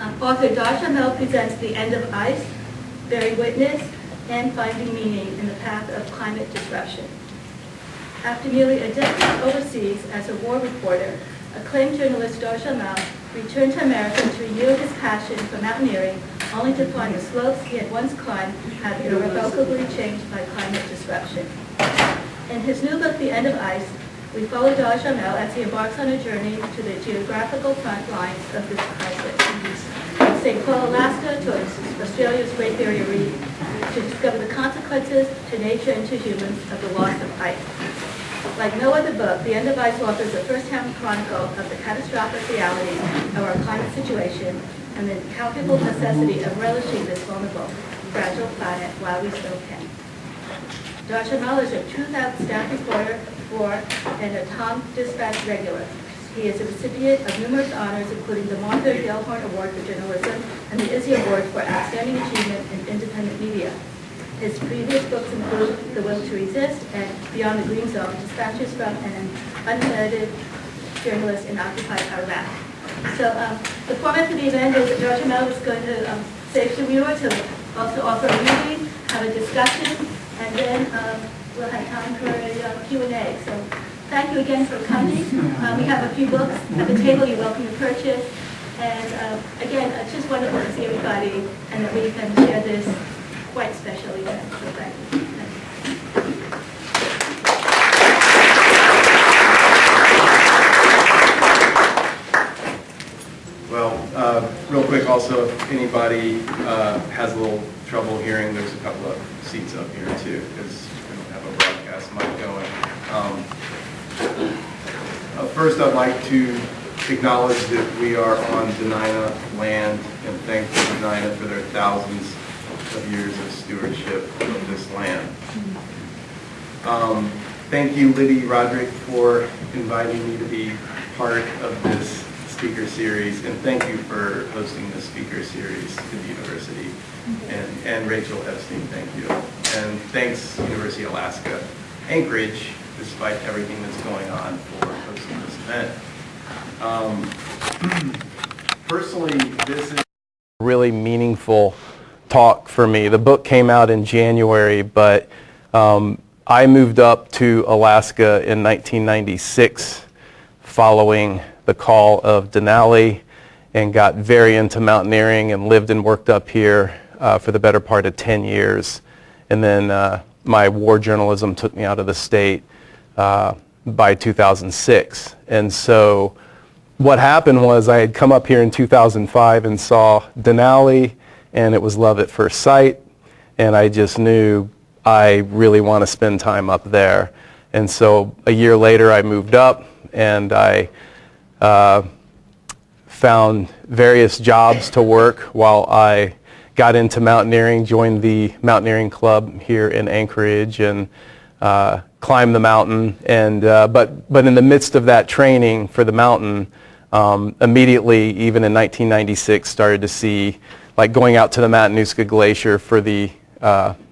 Author Dahr Jamail presents The End of Ice, Bearing Witness, and Finding Meaning in the Path of Climate Disruption. After nearly a decade overseas as a war reporter, acclaimed journalist Dahr Jamail returned to America to renew his passion for mountaineering, only to find the slopes he had once climbed had been irrevocably changed by climate disruption. In his new book, The End of Ice, we follow Dahr Jamail as he embarks on a journey to the geographical front lines of this crisis. From St. Paul, Alaska, to Australia's Great Barrier Reef, to discover the consequences to nature and to humans of the loss of ice. Like no other book, The End of Ice offers a first-hand chronicle of the catastrophic realities of our climate situation and the incalculable necessity of relishing this vulnerable, fragile planet while we still can. Dahr Jamail is a Truth-Out staff reporter for and a Tom Dispatch regular. He is a recipient of numerous honors, including the Martha Gellhorn Award for Journalism and the Izzy Award for Outstanding Achievement in Independent Media. His previous books include The Will to Resist and Beyond the Green Zone, dispatches from an unedited journalist in occupied Iraq. So the format for the event is that Dahr Jamail is going to say a few words. He'll also offer a reading, have a discussion, and then we'll have time for a Q&A. So thank you again for coming. We have a few books at the table you're welcome to purchase. And again, it's just wonderful to see everybody and that we can share this quite special event. So thank you. Well, real quick also, if anybody has a little trouble hearing, there's a couple of seats up here too, because we don't have a broadcast mic going. First, I'd like to acknowledge that we are on Dena'ina land and thank the Dena'ina for their thousands of years of stewardship of this land. Thank you, Liddy Roderick, for inviting me to be part of this speaker series, and thank you for hosting this speaker series at the university. And Rachel Epstein, thank you. And thanks, University of Alaska, Anchorage, despite everything that's going on, for hosting this event. Personally, this is a really meaningful talk for me. The book came out in January, but I moved up to Alaska in 1996 following the call of Denali and got very into mountaineering and lived and worked up here for the better part of 10 years. And then my war journalism took me out of the state by 2006. And so what happened was I had come up here in 2005 and saw Denali, and it was love at first sight, and I just knew I really want to spend time up there. And so a year later I moved up, and I found various jobs to work while I got into mountaineering, joined the mountaineering club here in Anchorage, and climbed the mountain. And but in the midst of that training for the mountain, immediately, even in 1996, started to see, like going out to the Matanuska Glacier for the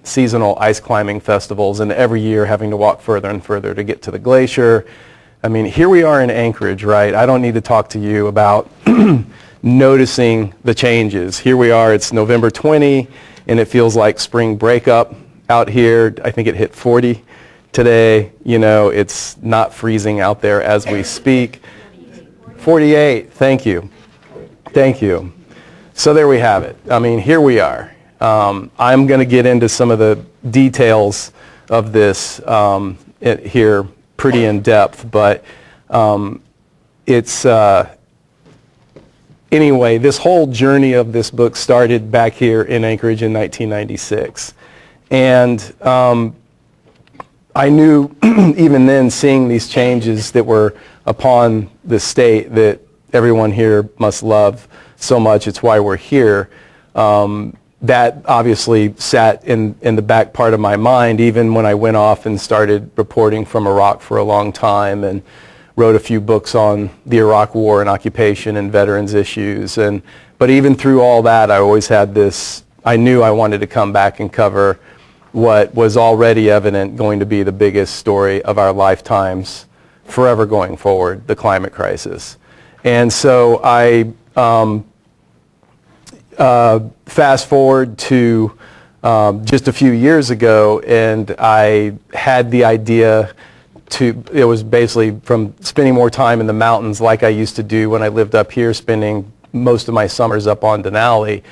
seasonal ice climbing festivals, and every year having to walk further and further to get to the glacier. I mean, here we are in Anchorage, right? I don't need to talk to you about noticing the changes. Here we are, it's November 20, and it feels like spring breakup out here. I think it hit 40 today. You know, it's not freezing out there as we speak. 48, thank you. Thank you. So there we have it. I mean, here we are. I'm going to get into some of the details of this here pretty in depth, but it's anyway, this whole journey of this book started back here in Anchorage in 1996. And I knew even then, seeing these changes that were upon the state that everyone here must love so much, it's why we're here, that obviously sat in the back part of my mind, even when I went off and started reporting from Iraq for a long time and wrote a few books on the Iraq War and occupation and veterans issues. But even through all that, I always had this, I knew I wanted to come back and cover what was already evident going to be the biggest story of our lifetimes forever going forward, the climate crisis. And so I fast forward to just a few years ago, and I had the idea it was basically from spending more time in the mountains like I used to do when I lived up here, spending most of my summers up on Denali,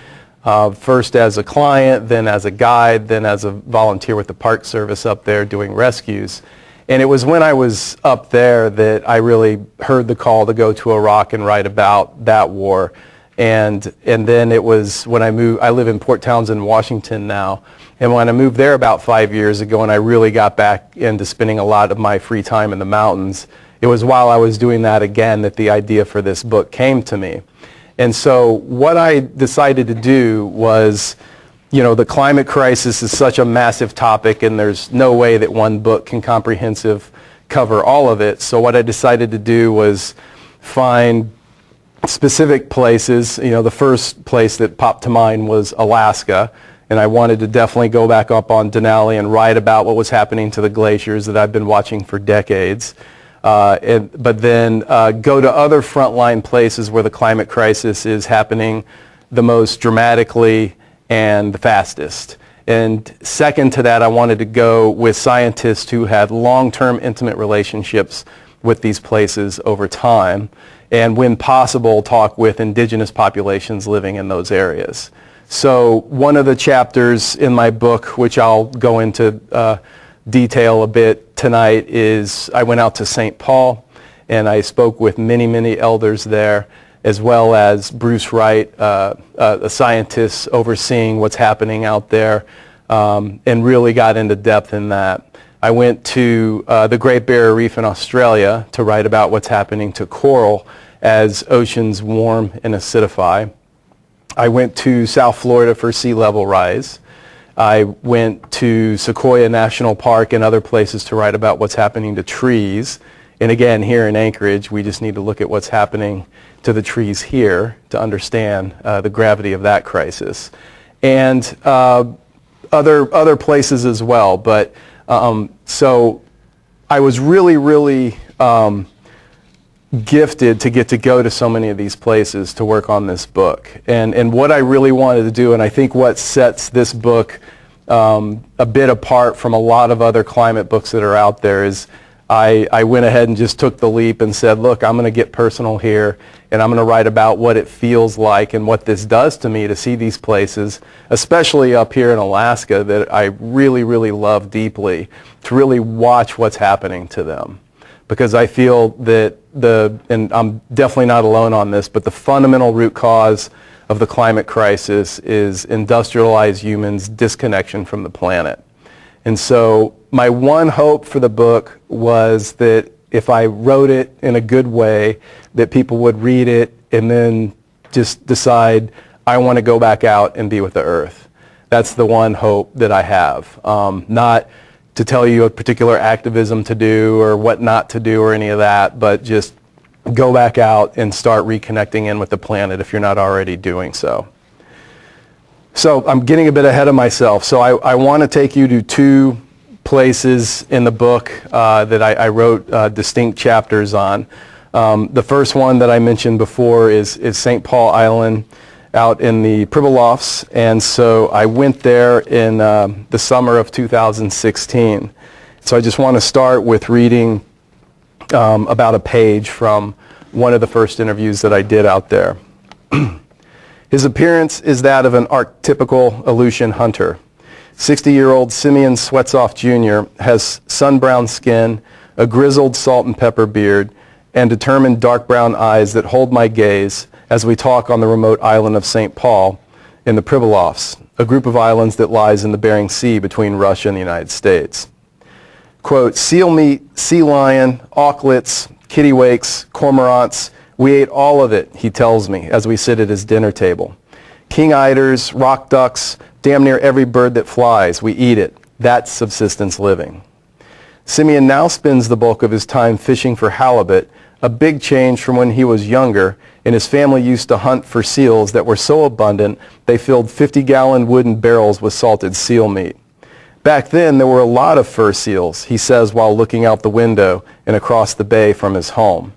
first as a client, then as a guide, then as a volunteer with the Park Service up there doing rescues. And it was when I was up there that I really heard the call to go to Iraq and write about that war. And then it was when I moved. I live in Port Townsend, Washington now. And when I moved there about 5 years ago and I really got back into spending a lot of my free time in the mountains, it was while I was doing that again that the idea for this book came to me. And so what I decided to do was, the climate crisis is such a massive topic and there's no way that one book can cover all of it. So what I decided to do was find specific places. The first place that popped to mind was Alaska. And I wanted to definitely go back up on Denali and write about what was happening to the glaciers that I've been watching for decades. But then go to other frontline places where the climate crisis is happening the most dramatically and the fastest. And second to that, I wanted to go with scientists who had long-term intimate relationships with these places over time, and when possible, talk with indigenous populations living in those areas. So one of the chapters in my book, which I'll go into detail a bit tonight, is I went out to St. Paul and I spoke with many, many elders there, as well as Bruce Wright, a scientist overseeing what's happening out there, and really got into depth in that. I went to the Great Barrier Reef in Australia to write about what's happening to coral as oceans warm and acidify. I went to South Florida for sea level rise. I went to Sequoia National Park and other places to write about what's happening to trees. And again, here in Anchorage, we just need to look at what's happening to the trees here to understand the gravity of that crisis. And other places as well. But so I was really gifted to get to go to so many of these places to work on this book. And what I really wanted to do, and I think what sets this book a bit apart from a lot of other climate books that are out there, is I went ahead and just took the leap and said, look, I'm going to get personal here, and I'm going to write about what it feels like and what this does to me to see these places, especially up here in Alaska, that I really love deeply, to really watch what's happening to them. Because I feel that and I'm definitely not alone on this, but the fundamental root cause of the climate crisis is industrialized humans' disconnection from the planet. And so my one hope for the book was that if I wrote it in a good way, that people would read it and then just decide, I want to go back out and be with the earth. That's the one hope that I have. Not to tell you a particular activism to do or what not to do or any of that, but just go back out and start reconnecting in with the planet if you're not already doing so. So I'm getting a bit ahead of myself. So I want to take you to two places in the book that I wrote distinct chapters on. The first one that I mentioned before is St. Paul Island out in the Pribilofs, and so I went there in the summer of 2016. So I just want to start with reading about a page from one of the first interviews that I did out there. His appearance is that of an archetypical Aleutian hunter. 60-year-old Simeon Swetsoff Jr. has sun-brown skin, a grizzled salt and pepper beard, and determined dark brown eyes that hold my gaze as we talk on the remote island of St. Paul in the Pribilofs, a group of islands that lies in the Bering Sea between Russia and the United States. Quote, seal meat, sea lion, auklets, kittiwakes, cormorants, we ate all of it, he tells me, as we sit at his dinner table. King eiders, rock ducks, damn near every bird that flies, we eat it. That's subsistence living. Simeon now spends the bulk of his time fishing for halibut, a big change from when he was younger, and his family used to hunt for seals that were so abundant they filled 50-gallon wooden barrels with salted seal meat. Back then, there were a lot of fur seals, he says while looking out the window and across the bay from his home.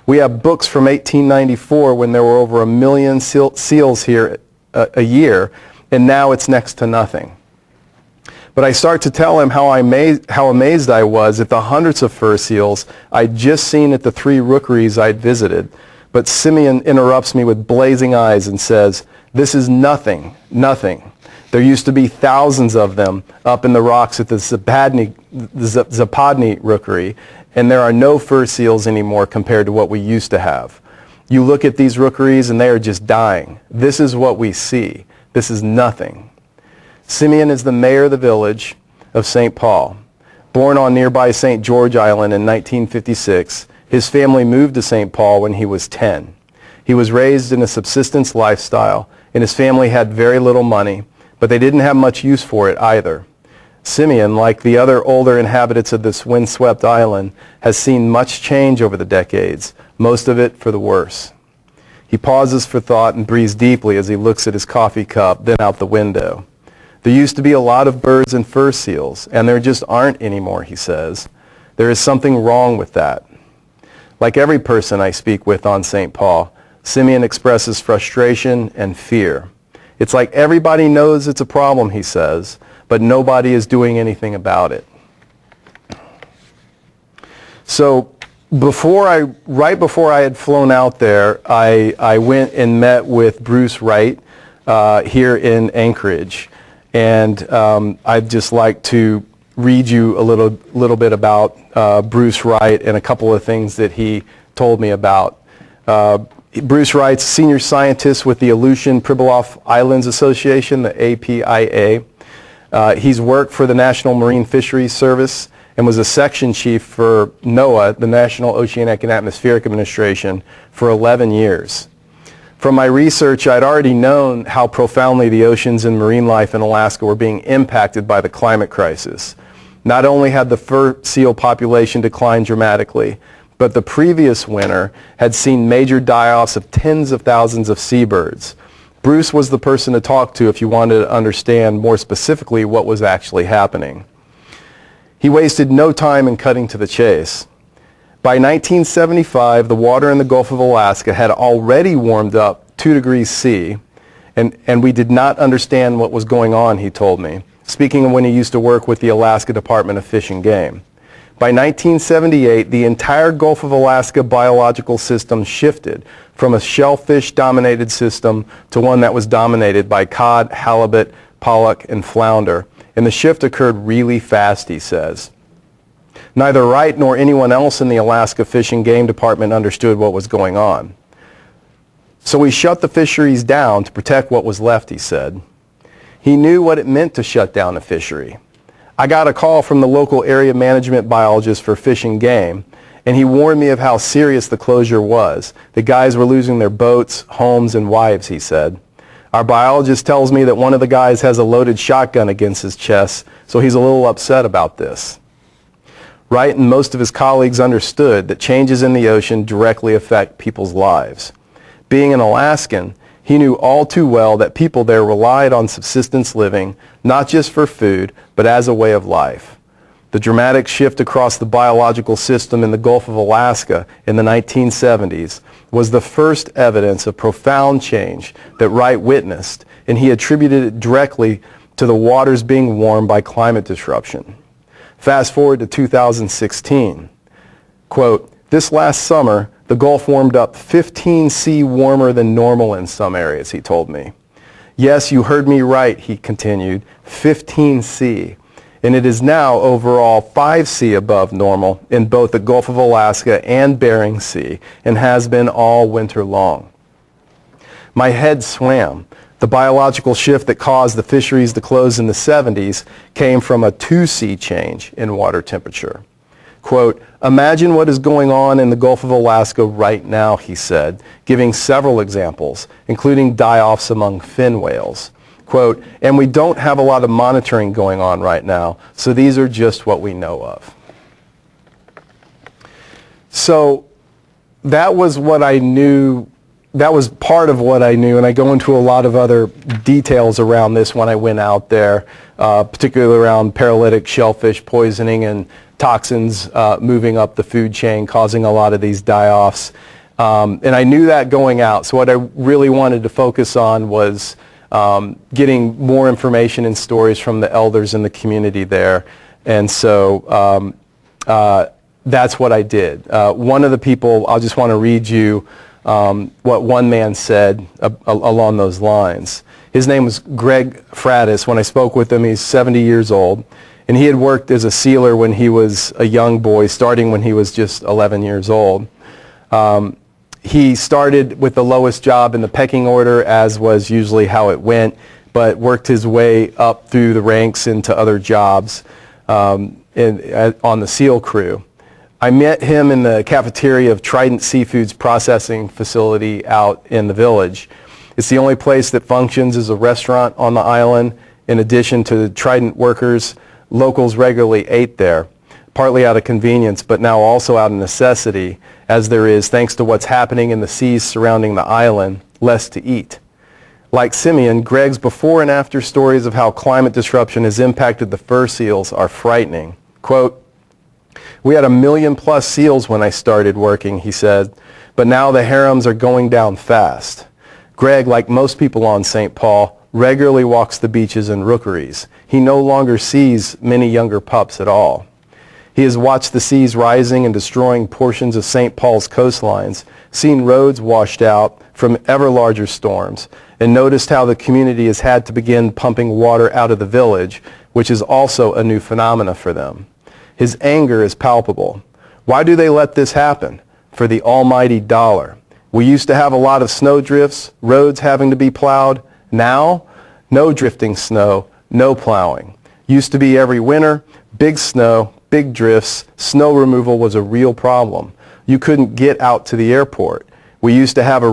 We have books from 1894 when there were over 1 million seals here a year, and now it's next to nothing. But I start to tell him how amazed I was at the hundreds of fur seals I'd just seen at the 3 rookeries I'd visited. But Simeon interrupts me with blazing eyes and says, "This is nothing, nothing. There used to be thousands of them up in the rocks at the Zapadny rookery, and there are no fur seals anymore compared to what we used to have. You look at these rookeries and they are just dying. This is what we see. This is nothing." Simeon is the mayor of the village of St. Paul. Born on nearby St. George Island in 1956, his family moved to St. Paul when he was 10. He was raised in a subsistence lifestyle, and his family had very little money, but they didn't have much use for it either. Simeon, like the other older inhabitants of this windswept island, has seen much change over the decades, most of it for the worse. He pauses for thought and breathes deeply as he looks at his coffee cup, then out the window. There used to be a lot of birds and fur seals, and there just aren't anymore, he says. There is something wrong with that. Like every person I speak with on St. Paul, Simeon expresses frustration and fear. It's like everybody knows it's a problem, he says, but nobody is doing anything about it. So right before I had flown out there, I went and met with Bruce Wright here in Anchorage. And I'd just like to read you a little bit about Bruce Wright and a couple of things that he told me about. Bruce Wright's senior scientist with the Aleutian Pribilof Islands Association, the APIA. He's worked for the National Marine Fisheries Service and was a section chief for NOAA, the National Oceanic and Atmospheric Administration, for 11 years. From my research, I'd already known how profoundly the oceans and marine life in Alaska were being impacted by the climate crisis. Not only had the fur seal population declined dramatically, but the previous winter had seen major die-offs of tens of thousands of seabirds. Bruce was the person to talk to if you wanted to understand more specifically what was actually happening. He wasted no time in cutting to the chase. By 1975, the water in the Gulf of Alaska had already warmed up 2 degrees C, and we did not understand what was going on, he told me, speaking of when he used to work with the Alaska Department of Fish and Game. By 1978, the entire Gulf of Alaska biological system shifted from a shellfish-dominated system to one that was dominated by cod, halibut, pollock, and flounder. And the shift occurred really fast, he says. Neither Wright nor anyone else in the Alaska Fish and Game Department understood what was going on. So we shut the fisheries down to protect what was left, he said. He knew what it meant to shut down a fishery. I got a call from the local area management biologist for Fish and Game, and he warned me of how serious the closure was. The guys were losing their boats, homes, and wives, he said. Our biologist tells me that one of the guys has a loaded shotgun against his chest, so he's a little upset about this. Wright and most of his colleagues understood that changes in the ocean directly affect people's lives. Being an Alaskan, he knew all too well that people there relied on subsistence living, not just for food, but as a way of life. The dramatic shift across the biological system in the Gulf of Alaska in the 1970s was the first evidence of profound change that Wright witnessed, and he attributed it directly to the waters being warmed by climate disruption. Fast forward to 2016. Quote, "This last summer, the Gulf warmed up 15 C warmer than normal in some areas," he told me. "Yes, you heard me right," he continued, 15 C. And it is now overall 5 C above normal in both the Gulf of Alaska and Bering Sea, and has been all winter long. My head swam. The biological shift that caused the fisheries to close in the 70s came from a 2 C change in water temperature. Quote, "Imagine what is going on in the Gulf of Alaska right now," he said, giving several examples, including die-offs among fin whales. Quote, "And we don't have a lot of monitoring going on right now, so these are just what we know of." So that was what I knew. That was part of what I knew, and I go into a lot of other details around this when I went out there, particularly around paralytic shellfish poisoning and toxins moving up the food chain, causing a lot of these die-offs. And I knew that going out, so what I really wanted to focus on was getting more information and stories from the elders in the community there. And so that's what I did. One of the people, I just want to read you what one man said along those lines. His name was Greg Fratis. When I spoke with him, he's 70 years old. And he had worked as a sealer when he was a young boy, starting when he was just 11 years old. He started with the lowest job in the pecking order, as was usually how it went, but worked his way up through the ranks into other jobs on the SEAL crew. I met him in the cafeteria of Trident Seafood's processing facility out in the village. It's the only place that functions as a restaurant on the island. In addition to the Trident workers, locals regularly ate there, partly out of convenience, but now also out of necessity, as there is, thanks to what's happening in the seas surrounding the island, less to eat. Like Simeon, Greg's before and after stories of how climate disruption has impacted the fur seals are frightening. Quote, "We had 1 million plus seals when I started working," he said, "but now the harems are going down fast." Greg, like most people on St. Paul, regularly walks the beaches and rookeries. He no longer sees many younger pups at all. He has watched the seas rising and destroying portions of St. Paul's coastlines, seen roads washed out from ever larger storms, and noticed how the community has had to begin pumping water out of the village, which is also a new phenomena for them. His anger is palpable. Why do they let this happen? For the almighty dollar. We used to have a lot of snow drifts, roads having to be plowed. Now, no drifting snow, no plowing. Used to be every winter, big snow, big drifts. Snow removal was a real problem. You couldn't get out to the airport. We used to have to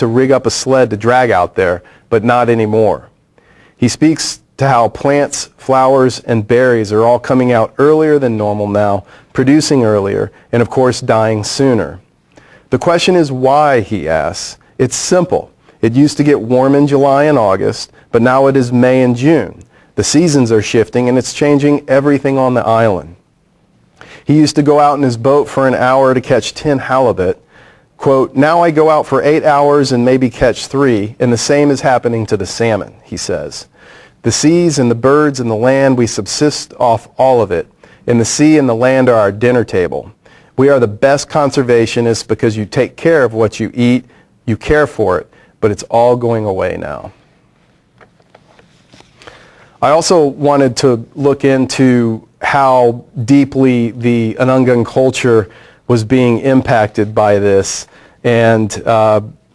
rig up a sled to drag out there, but not anymore. He speaks to how plants, flowers, and berries are all coming out earlier than normal now, producing earlier, and of course dying sooner. The question is why, he asks. It's simple. It used to get warm in July and August, but now it is May and June. The seasons are shifting, and it's changing everything on the island. He used to go out in his boat for an hour to catch 10 halibut. Quote, "Now I go out for 8 hours and maybe catch 3, and the same is happening to the salmon," he says. "The seas and the birds and the land, we subsist off all of it, and the sea and the land are our dinner table. We are the best conservationists because you take care of what you eat, you care for it, but it's all going away now." I also wanted to look into how deeply the Anungan culture was being impacted by this. And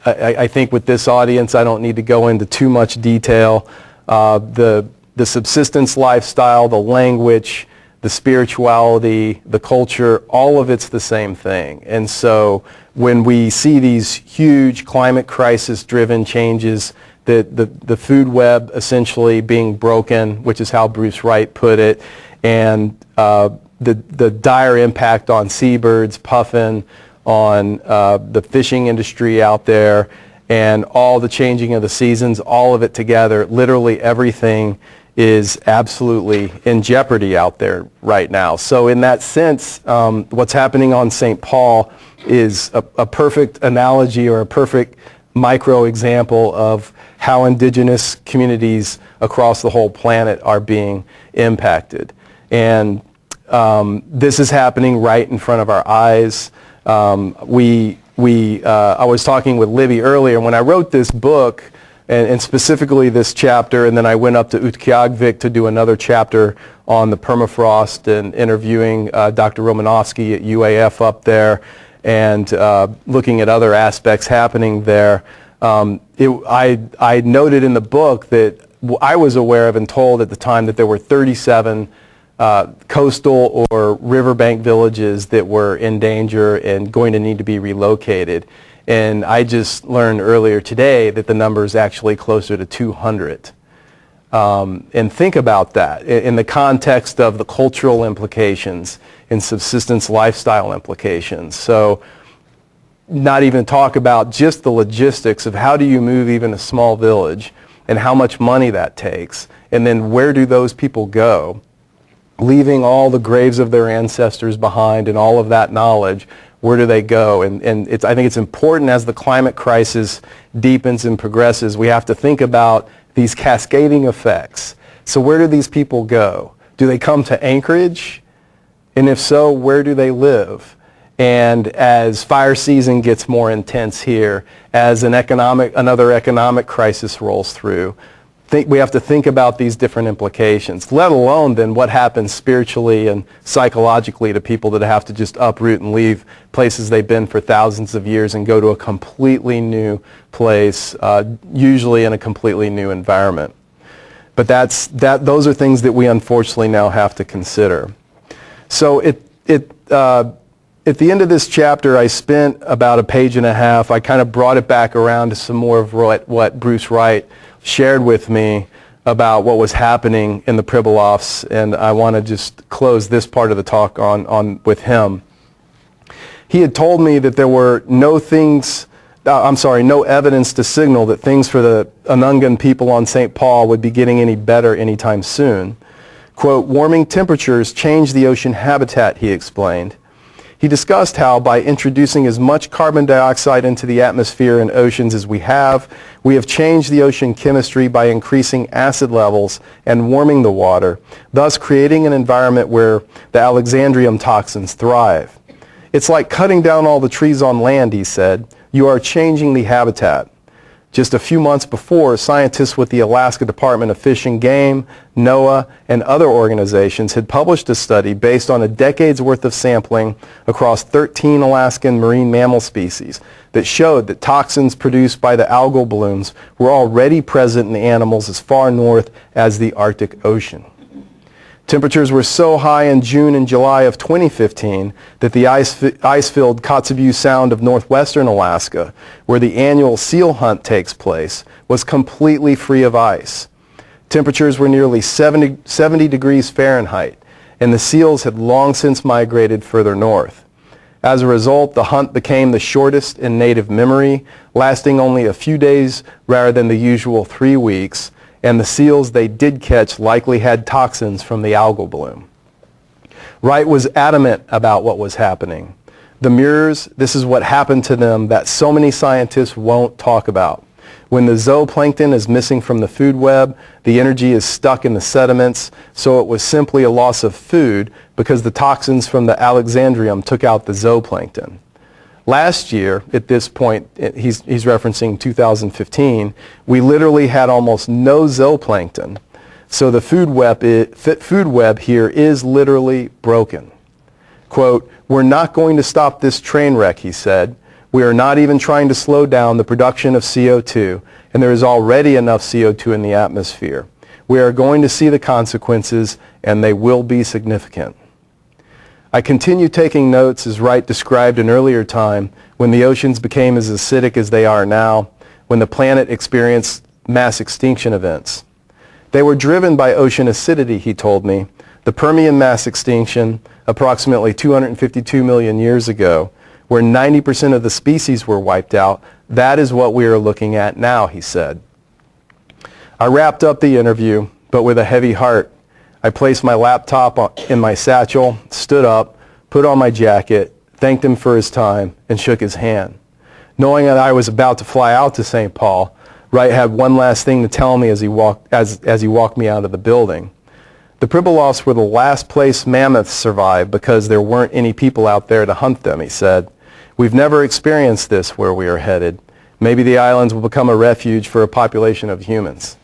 I think with this audience, I don't need to go into too much detail. The subsistence lifestyle, the language, the spirituality, the culture, all of it's the same thing. And so when we see these huge climate crisis-driven changes, the food web essentially being broken, which is how Bruce Wright put it, and the dire impact on seabirds, puffin, on the fishing industry out there, and all the changing of the seasons, all of it together, literally everything is absolutely in jeopardy out there right now. So in that sense, what's happening on St. Paul is a perfect analogy or a perfect micro example of how indigenous communities across the whole planet are being impacted. And this is happening right in front of our eyes. I was talking with Libby earlier. When I wrote this book, and specifically this chapter, and then I went up to Utqiagvik to do another chapter on the permafrost and interviewing Dr. Romanowski at UAF up there and looking at other aspects happening there. I noted in the book that I was aware of and told at the time that there were 37 coastal or riverbank villages that were in danger and going to need to be relocated. And I just learned earlier today that the number is actually closer to 200. And think about that in the context of the cultural implications and subsistence lifestyle implications. So not even talk about just the logistics of how do you move even a small village and how much money that takes. And then where do those people go? Leaving all the graves of their ancestors behind and all of that knowledge, where do they go? And I think it's important as the climate crisis deepens and progresses, we have to think about these cascading effects. So where do these people go? Do they come to Anchorage? And if so, where do they live? And as fire season gets more intense here, as another economic crisis rolls through, we have to think about these different implications, let alone then what happens spiritually and psychologically to people that have to just uproot and leave places they've been for thousands of years and go to a completely new place, usually in a completely new environment. But those are things that we unfortunately now have to consider. So at the end of this chapter, I spent about a page and a half. I kind of brought it back around to some more of what Bruce Wright shared with me about what was happening in the Pribilofs, and I want to just close this part of the talk on with him. He had told me that there were no evidence to signal that things for the Anungan people on St. Paul would be getting any better anytime soon. Quote, warming temperatures change the ocean habitat, he explained. He discussed how by introducing as much carbon dioxide into the atmosphere and oceans as we have changed the ocean chemistry by increasing acid levels and warming the water, thus creating an environment where the Alexandrium toxins thrive. It's like cutting down all the trees on land, he said. You are changing the habitat. Just a few months before, scientists with the Alaska Department of Fish and Game, NOAA, and other organizations had published a study based on a decade's worth of sampling across 13 Alaskan marine mammal species that showed that toxins produced by the algal blooms were already present in the animals as far north as the Arctic Ocean. Temperatures were so high in June and July of 2015 that the ice-filled Kotzebue Sound of northwestern Alaska, where the annual seal hunt takes place, was completely free of ice. Temperatures were nearly 70 degrees Fahrenheit, and the seals had long since migrated further north. As a result, the hunt became the shortest in native memory, lasting only a few days rather than the usual 3 weeks, and the seals they did catch likely had toxins from the algal bloom. Wright was adamant about what was happening. The Muirs, this is what happened to them that so many scientists won't talk about. When the zooplankton is missing from the food web, the energy is stuck in the sediments, so it was simply a loss of food because the toxins from the Alexandrium took out the zooplankton. Last year, at this point, he's referencing 2015, we literally had almost no zooplankton. So the food web here is literally broken. Quote, we're not going to stop this train wreck, he said. We are not even trying to slow down the production of CO2, and there is already enough CO2 in the atmosphere. We are going to see the consequences, and they will be significant. I continue taking notes as Wright described an earlier time when the oceans became as acidic as they are now, when the planet experienced mass extinction events. They were driven by ocean acidity, he told me. The Permian mass extinction, approximately 252 million years ago, where 90% of the species were wiped out, that is what we are looking at now, he said. I wrapped up the interview, but with a heavy heart. I placed my laptop in my satchel, stood up, put on my jacket, thanked him for his time, and shook his hand. Knowing that I was about to fly out to St. Paul, Wright had one last thing to tell me as he walked me out of the building. The Pribilofs were the last place mammoths survived because there weren't any people out there to hunt them, he said. We've never experienced this where we are headed. Maybe the islands will become a refuge for a population of humans.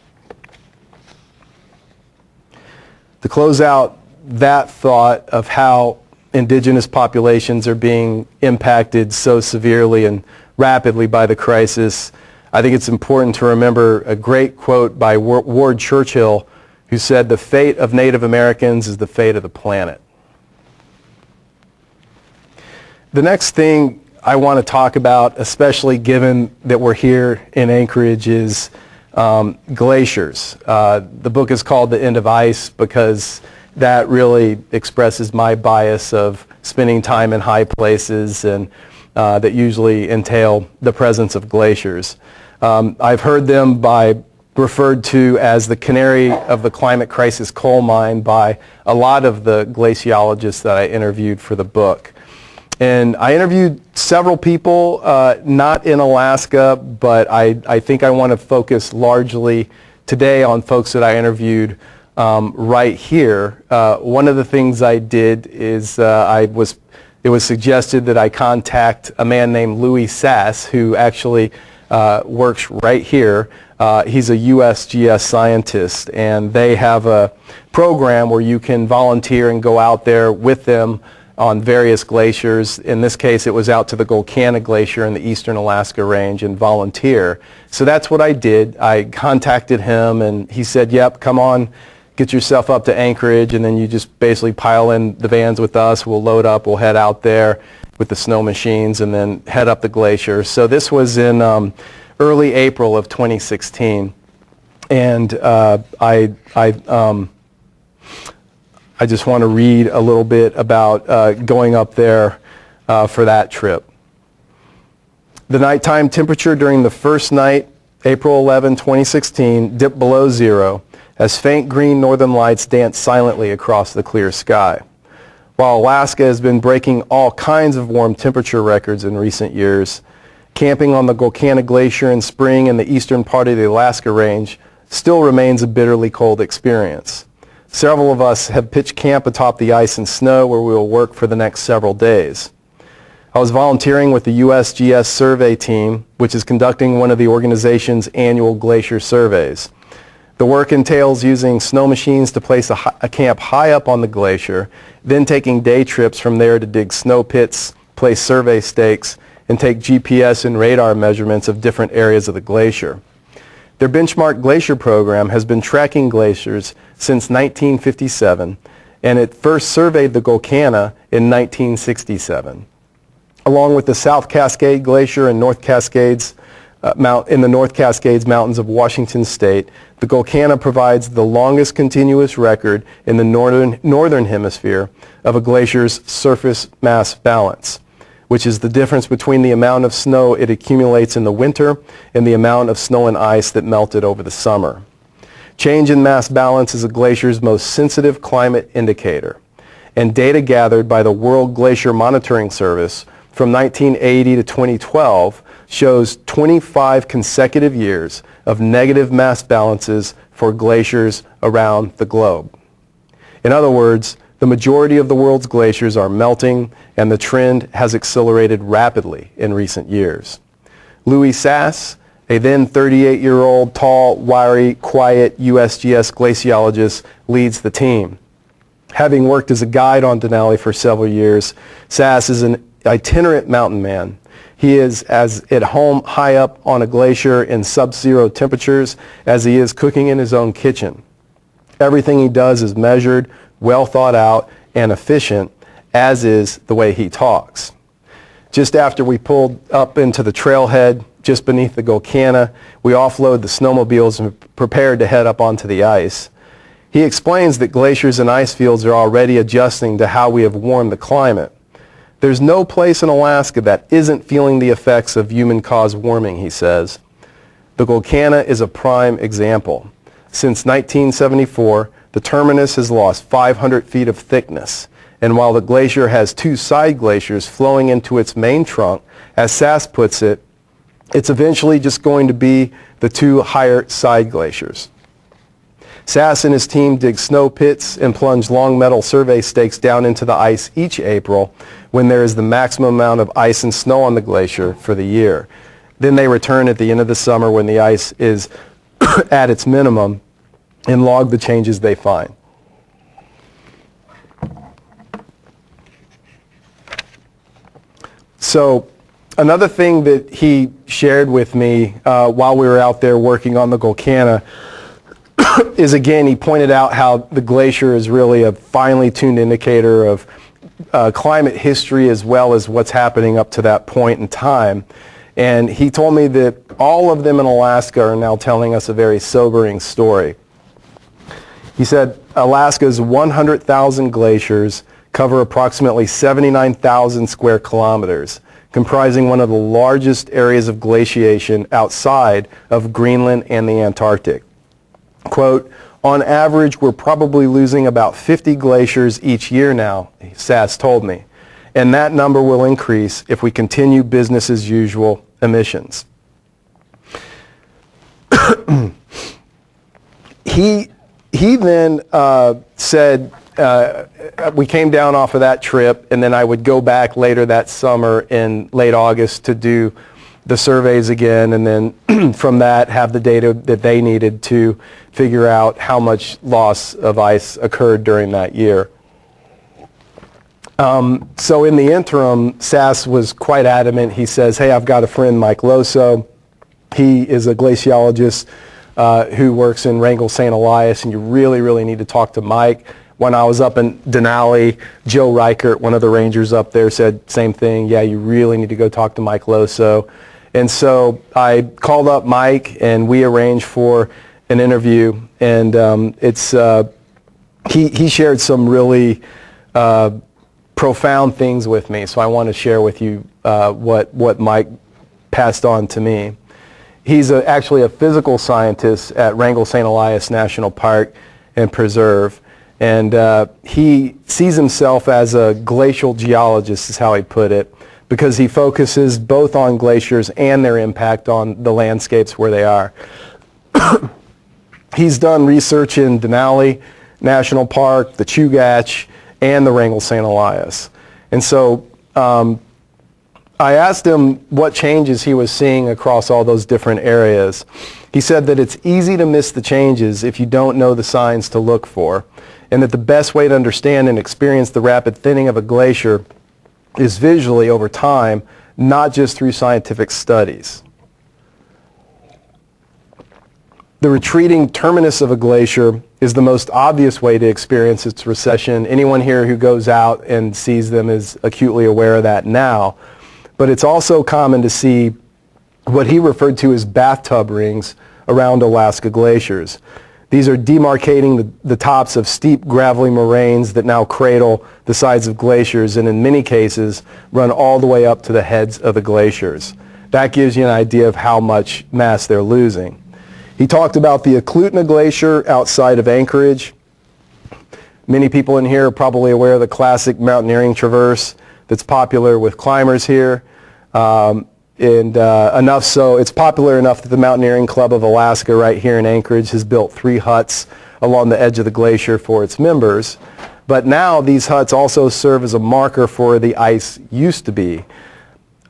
To close out that thought of how indigenous populations are being impacted so severely and rapidly by the crisis, I think it's important to remember a great quote by Ward Churchill, who said, "The fate of Native Americans is the fate of the planet." The next thing I want to talk about, especially given that we're here in Anchorage, is glaciers. The book is called The End of Ice because that really expresses my bias of spending time in high places and that usually entail the presence of glaciers. I've heard them referred to as the canary of the climate crisis coal mine by a lot of the glaciologists that I interviewed for the book. And I interviewed several people, not in Alaska, but I think I want to focus largely today on folks that I interviewed right here. One of the things I did is it was suggested that I contact a man named Louis Sass, who actually works right here. He's a USGS scientist, and they have a program where you can volunteer and go out there with them on various glaciers. In this case, it was out to the Golcana Glacier in the eastern Alaska Range and volunteer. So that's what I did. I contacted him, and he said, yep, come on, get yourself up to Anchorage, and then you just basically pile in the vans with us. We'll load up, we'll head out there with the snow machines, and then head up the glacier. So this was in early April of 2016. And I just want to read a little bit about going up there for that trip. The nighttime temperature during the first night, April 11, 2016, dipped below zero as faint green northern lights danced silently across the clear sky. While Alaska has been breaking all kinds of warm temperature records in recent years, camping on the Golcana Glacier in spring in the eastern part of the Alaska Range still remains a bitterly cold experience. Several of us have pitched camp atop the ice and snow where we will work for the next several days. I was volunteering with the USGS survey team, which is conducting one of the organization's annual glacier surveys. The work entails using snow machines to place a camp high up on the glacier, then taking day trips from there to dig snow pits, place survey stakes, and take GPS and radar measurements of different areas of the glacier. Their benchmark glacier program has been tracking glaciers since 1957, and it first surveyed the Golcana in 1967. Along with the South Cascade Glacier and North Cascades in the North Cascades Mountains of Washington State, the Golcana provides the longest continuous record in the northern hemisphere of a glacier's surface mass balance, which is the difference between the amount of snow it accumulates in the winter and the amount of snow and ice that melted over the summer. Change in mass balance is a glacier's most sensitive climate indicator, and data gathered by the World Glacier Monitoring Service from 1980 to 2012 shows 25 consecutive years of negative mass balances for glaciers around the globe. In other words, the majority of the world's glaciers are melting, and the trend has accelerated rapidly in recent years. Louis Sass, a then 38-year-old, tall, wiry, quiet USGS glaciologist, leads the team. Having worked as a guide on Denali for several years, Sass is an itinerant mountain man. He is as at home high up on a glacier in sub-zero temperatures as he is cooking in his own kitchen. Everything he does is measured, well thought out, and efficient, as is the way he talks. Just after we pulled up into the trailhead just beneath the Golcana, we offload the snowmobiles and prepared to head up onto the ice. He explains that glaciers and ice fields are already adjusting to how we have warmed the climate. There's no place in Alaska that isn't feeling the effects of human-caused warming, he says. The Golcana is a prime example. Since 1974, the terminus has lost 500 feet of thickness, and while the glacier has two side glaciers flowing into its main trunk, as Sass puts it, it's eventually just going to be the two higher side glaciers. Sass and his team dig snow pits and plunge long metal survey stakes down into the ice each April when there is the maximum amount of ice and snow on the glacier for the year. Then they return at the end of the summer when the ice is at its minimum and log the changes they find. So another thing that he shared with me while we were out there working on the Golcana is, again, he pointed out how the glacier is really a finely tuned indicator of climate history as well as what's happening up to that point in time. And he told me that all of them in Alaska are now telling us a very sobering story. He said Alaska's 100,000 glaciers cover approximately 79,000 square kilometers, comprising one of the largest areas of glaciation outside of Greenland and the Antarctic. Quote, on average, we're probably losing about 50 glaciers each year now, Sass told me. and that number will increase if we continue business as usual emissions. He then said, we came down off of that trip, and then I would go back later that summer in late August to do the surveys again, and then from that have the data that they needed to figure out how much loss of ice occurred during that year. So in the interim, Sass was quite adamant. He says, hey, I've got a friend, Mike Loso. He is a glaciologist who works in Wrangell, St. Elias, and you really, really need to talk to Mike. When I was up in Denali, Joe Reichert, one of the rangers up there, said same thing. Yeah, you really need to go talk to Mike Loso. And so I called up Mike, and we arranged for an interview. And he shared some really profound things with me. So I want to share with you what Mike passed on to me. He's actually a physical scientist at Wrangell St. Elias National Park and Preserve. And he sees himself as a glacial geologist, is how he put it, because he focuses both on glaciers and their impact on the landscapes where they are. He's done research in Denali National Park, the Chugach, and the Wrangell St. Elias. And so I asked him what changes he was seeing across all those different areas. He said that it's easy to miss the changes if you don't know the signs to look for, and that the best way to understand and experience the rapid thinning of a glacier is visually over time, not just through scientific studies. The retreating terminus of a glacier is the most obvious way to experience its recession. Anyone here who goes out and sees them is acutely aware of that now. But it's also common to see what he referred to as bathtub rings around Alaska glaciers. These are demarcating the tops of steep, gravelly moraines that now cradle the sides of glaciers and in many cases run all the way up to the heads of the glaciers. That gives you an idea of how much mass they're losing. He talked about the Eklutna Glacier outside of Anchorage. Many people in here are probably aware of the classic mountaineering traverse that's popular with climbers here. Enough so, it's popular enough that the Mountaineering Club of Alaska right here in Anchorage has built 3 huts along the edge of the glacier for its members. But now these huts also serve as a marker for where the ice used to be.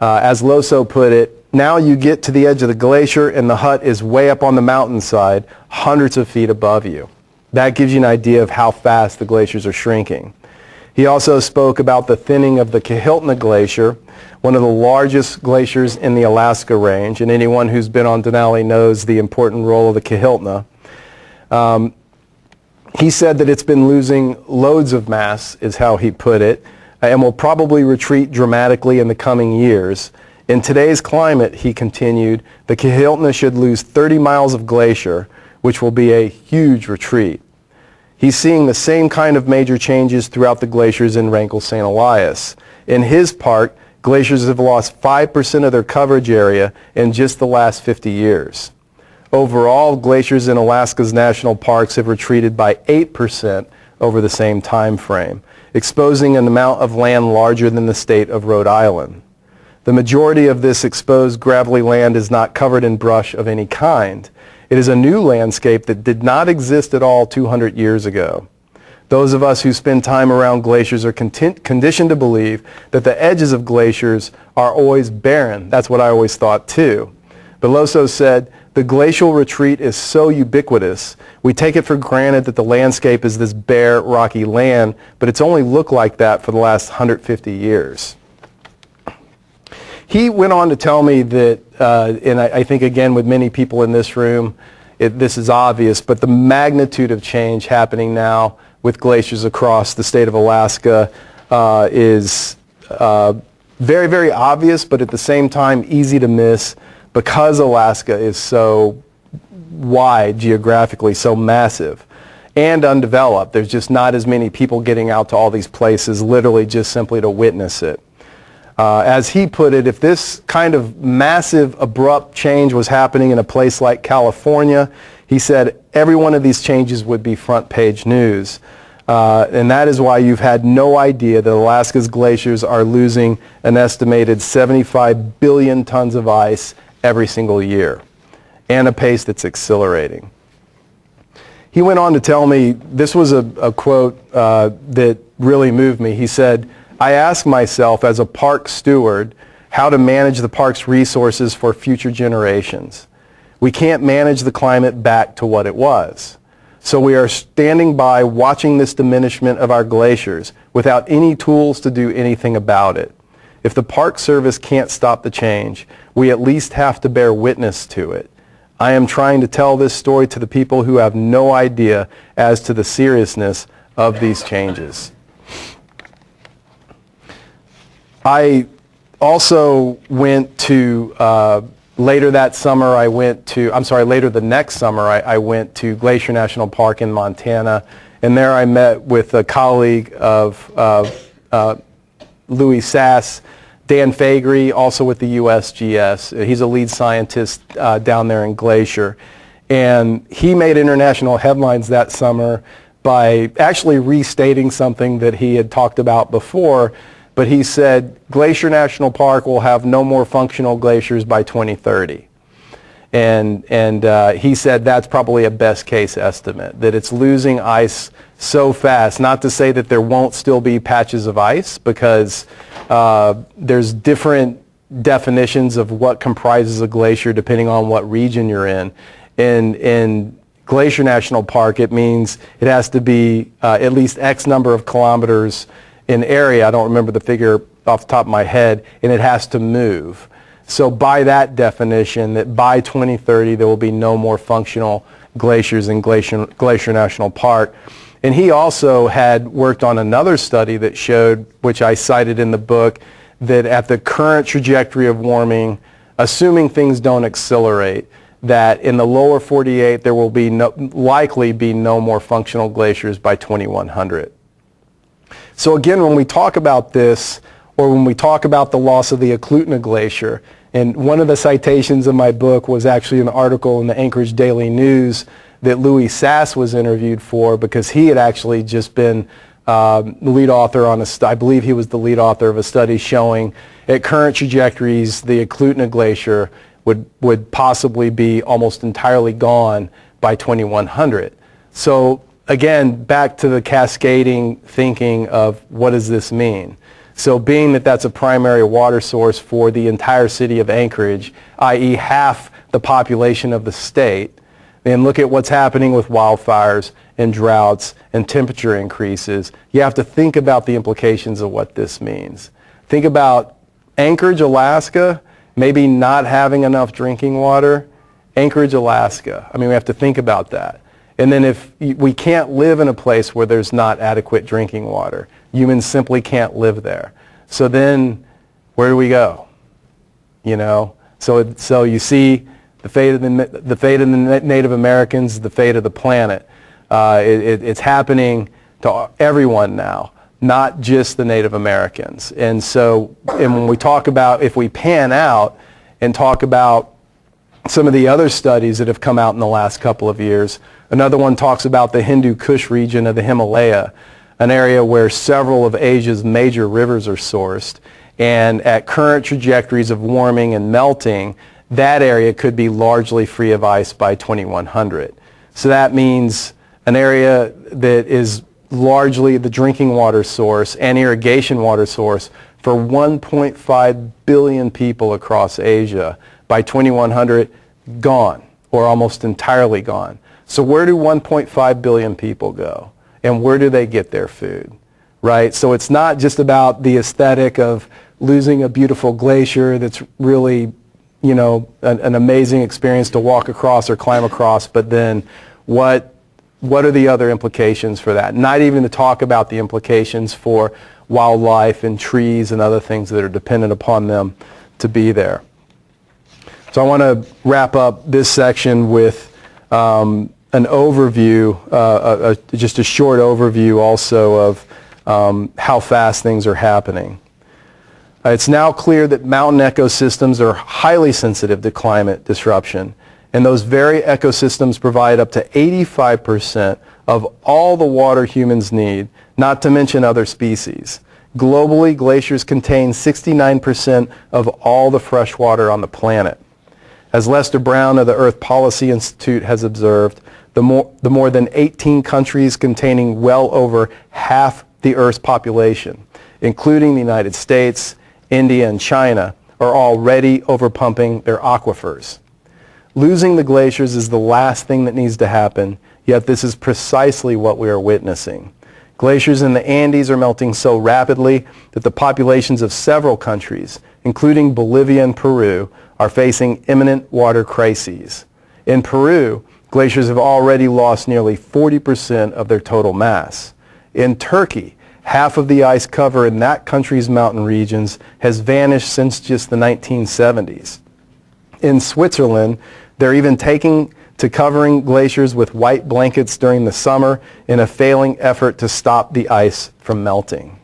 As Loso put it, now you get to the edge of the glacier and the hut is way up on the mountainside, hundreds of feet above you. That gives you an idea of how fast the glaciers are shrinking. He also spoke about the thinning of the Kahiltna Glacier, one of the largest glaciers in the Alaska Range, and anyone who's been on Denali knows the important role of the Kahiltna. He said that it's been losing loads of mass, is how he put it, and will probably retreat dramatically in the coming years. In today's climate, he continued, the Kahiltna should lose 30 miles of glacier, which will be a huge retreat. He's seeing the same kind of major changes throughout the glaciers in Wrangell St. Elias. In his park, glaciers have lost 5% of their coverage area in just the last 50 years. Overall, glaciers in Alaska's national parks have retreated by 8% over the same time frame, exposing an amount of land larger than the state of Rhode Island. The majority of this exposed gravelly land is not covered in brush of any kind. It is a new landscape that did not exist at all 200 years ago. Those of us who spend time around glaciers are conditioned to believe that the edges of glaciers are always barren. That's what I always thought too. But Loso said, the glacial retreat is so ubiquitous, we take it for granted that the landscape is this bare, rocky land, but it's only looked like that for the last 150 years. He went on to tell me that, and I think again with many people in this room, this is obvious, but the magnitude of change happening now with glaciers across the state of Alaska is very, very obvious, but at the same time easy to miss because Alaska is so wide geographically, so massive and undeveloped. There's just not as many people getting out to all these places literally just simply to witness it. As he put it, if this kind of massive, abrupt change was happening in a place like California, he said every one of these changes would be front page news. And that is why you've had no idea that Alaska's glaciers are losing an estimated 75 billion tons of ice every single year, and a pace that's accelerating. He went on to tell me, this was a quote that really moved me. He said, "I ask myself as a park steward how to manage the park's resources for future generations. We can't manage the climate back to what it was. So we are standing by watching this diminishment of our glaciers without any tools to do anything about it. If the Park Service can't stop the change, we at least have to bear witness to it. I am trying to tell this story to the people who have no idea as to the seriousness of these changes." I also went to, later the next summer, I went to Glacier National Park in Montana, and there I met with a colleague of Louis Sass, Dan Faegre, also with the USGS. He's a lead scientist down there in Glacier. And he made international headlines that summer by actually restating something that he had talked about before. But he said Glacier National Park will have no more functional glaciers by 2030. And he said that's probably a best case estimate, that it's losing ice so fast. Not to say that there won't still be patches of ice, because there's different definitions of what comprises a glacier depending on what region you're in. In Glacier National Park, it means it has to be at least X number of kilometers in area. I don't remember the figure off the top of my head, and it has to move. So by that definition, that by 2030 there will be no more functional glaciers in Glacier National Park. And he also had worked on another study that showed, which I cited in the book, that at the current trajectory of warming, assuming things don't accelerate, that in the lower 48 there will be likely be no more functional glaciers by 2100. So again, when we talk about this, or when we talk about the loss of the Eklutna Glacier, and one of the citations in my book was actually an article in the Anchorage Daily News that Louis Sass was interviewed for, because he had actually just been lead author on I believe he was the lead author of a study showing at current trajectories the Eklutna Glacier would possibly be almost entirely gone by 2100. So again, back to the cascading thinking of what does this mean? So being that that's a primary water source for the entire city of Anchorage, i.e. half the population of the state, then look at what's happening with wildfires and droughts and temperature increases. You have to think about the implications of what this means. Think about Anchorage, Alaska, maybe not having enough drinking water. Anchorage, Alaska. I mean, we have to think about that. And then if we can't live in a place where there's not adequate drinking water, humans simply can't live there. So then where do we go? You know, so you see the fate of the Native Americans, the fate of the planet. It's happening to everyone now, not just the Native Americans. And when we talk about, if we pan out and talk about some of the other studies that have come out in the last couple of years, another one talks about the Hindu Kush region of the Himalaya, an area where several of Asia's major rivers are sourced. And at current trajectories of warming and melting, that area could be largely free of ice by 2100. So that means an area that is largely the drinking water source and irrigation water source for 1.5 billion people across Asia. By 2100, gone, or almost entirely gone. So where do 1.5 billion people go? And where do they get their food? Right? So it's not just about the aesthetic of losing a beautiful glacier that's really, you know, an amazing experience to walk across or climb across, but then what are the other implications for that? Not even to talk about the implications for wildlife and trees and other things that are dependent upon them to be there. So I want to wrap up this section with an overview, just a short overview also of how fast things are happening. It's now clear that mountain ecosystems are highly sensitive to climate disruption, And those very ecosystems provide up to 85% of all the water humans need, not to mention other species. Globally, glaciers contain 69% of all the fresh water on the planet. As Lester Brown of the Earth Policy Institute has observed, the more than 18 countries containing well over half the Earth's population, including the United States, India, and China, are already overpumping their aquifers. Losing the glaciers is the last thing that needs to happen, yet this is precisely what we are witnessing. Glaciers in the Andes are melting so rapidly that the populations of several countries, including Bolivia and Peru, are facing imminent water crises. In Peru, glaciers have already lost nearly 40% of their total mass. In Turkey, half of the ice cover in that country's mountain regions has vanished since just the 1970s. In Switzerland, they're even taking to covering glaciers with white blankets during the summer in a failing effort to stop the ice from melting.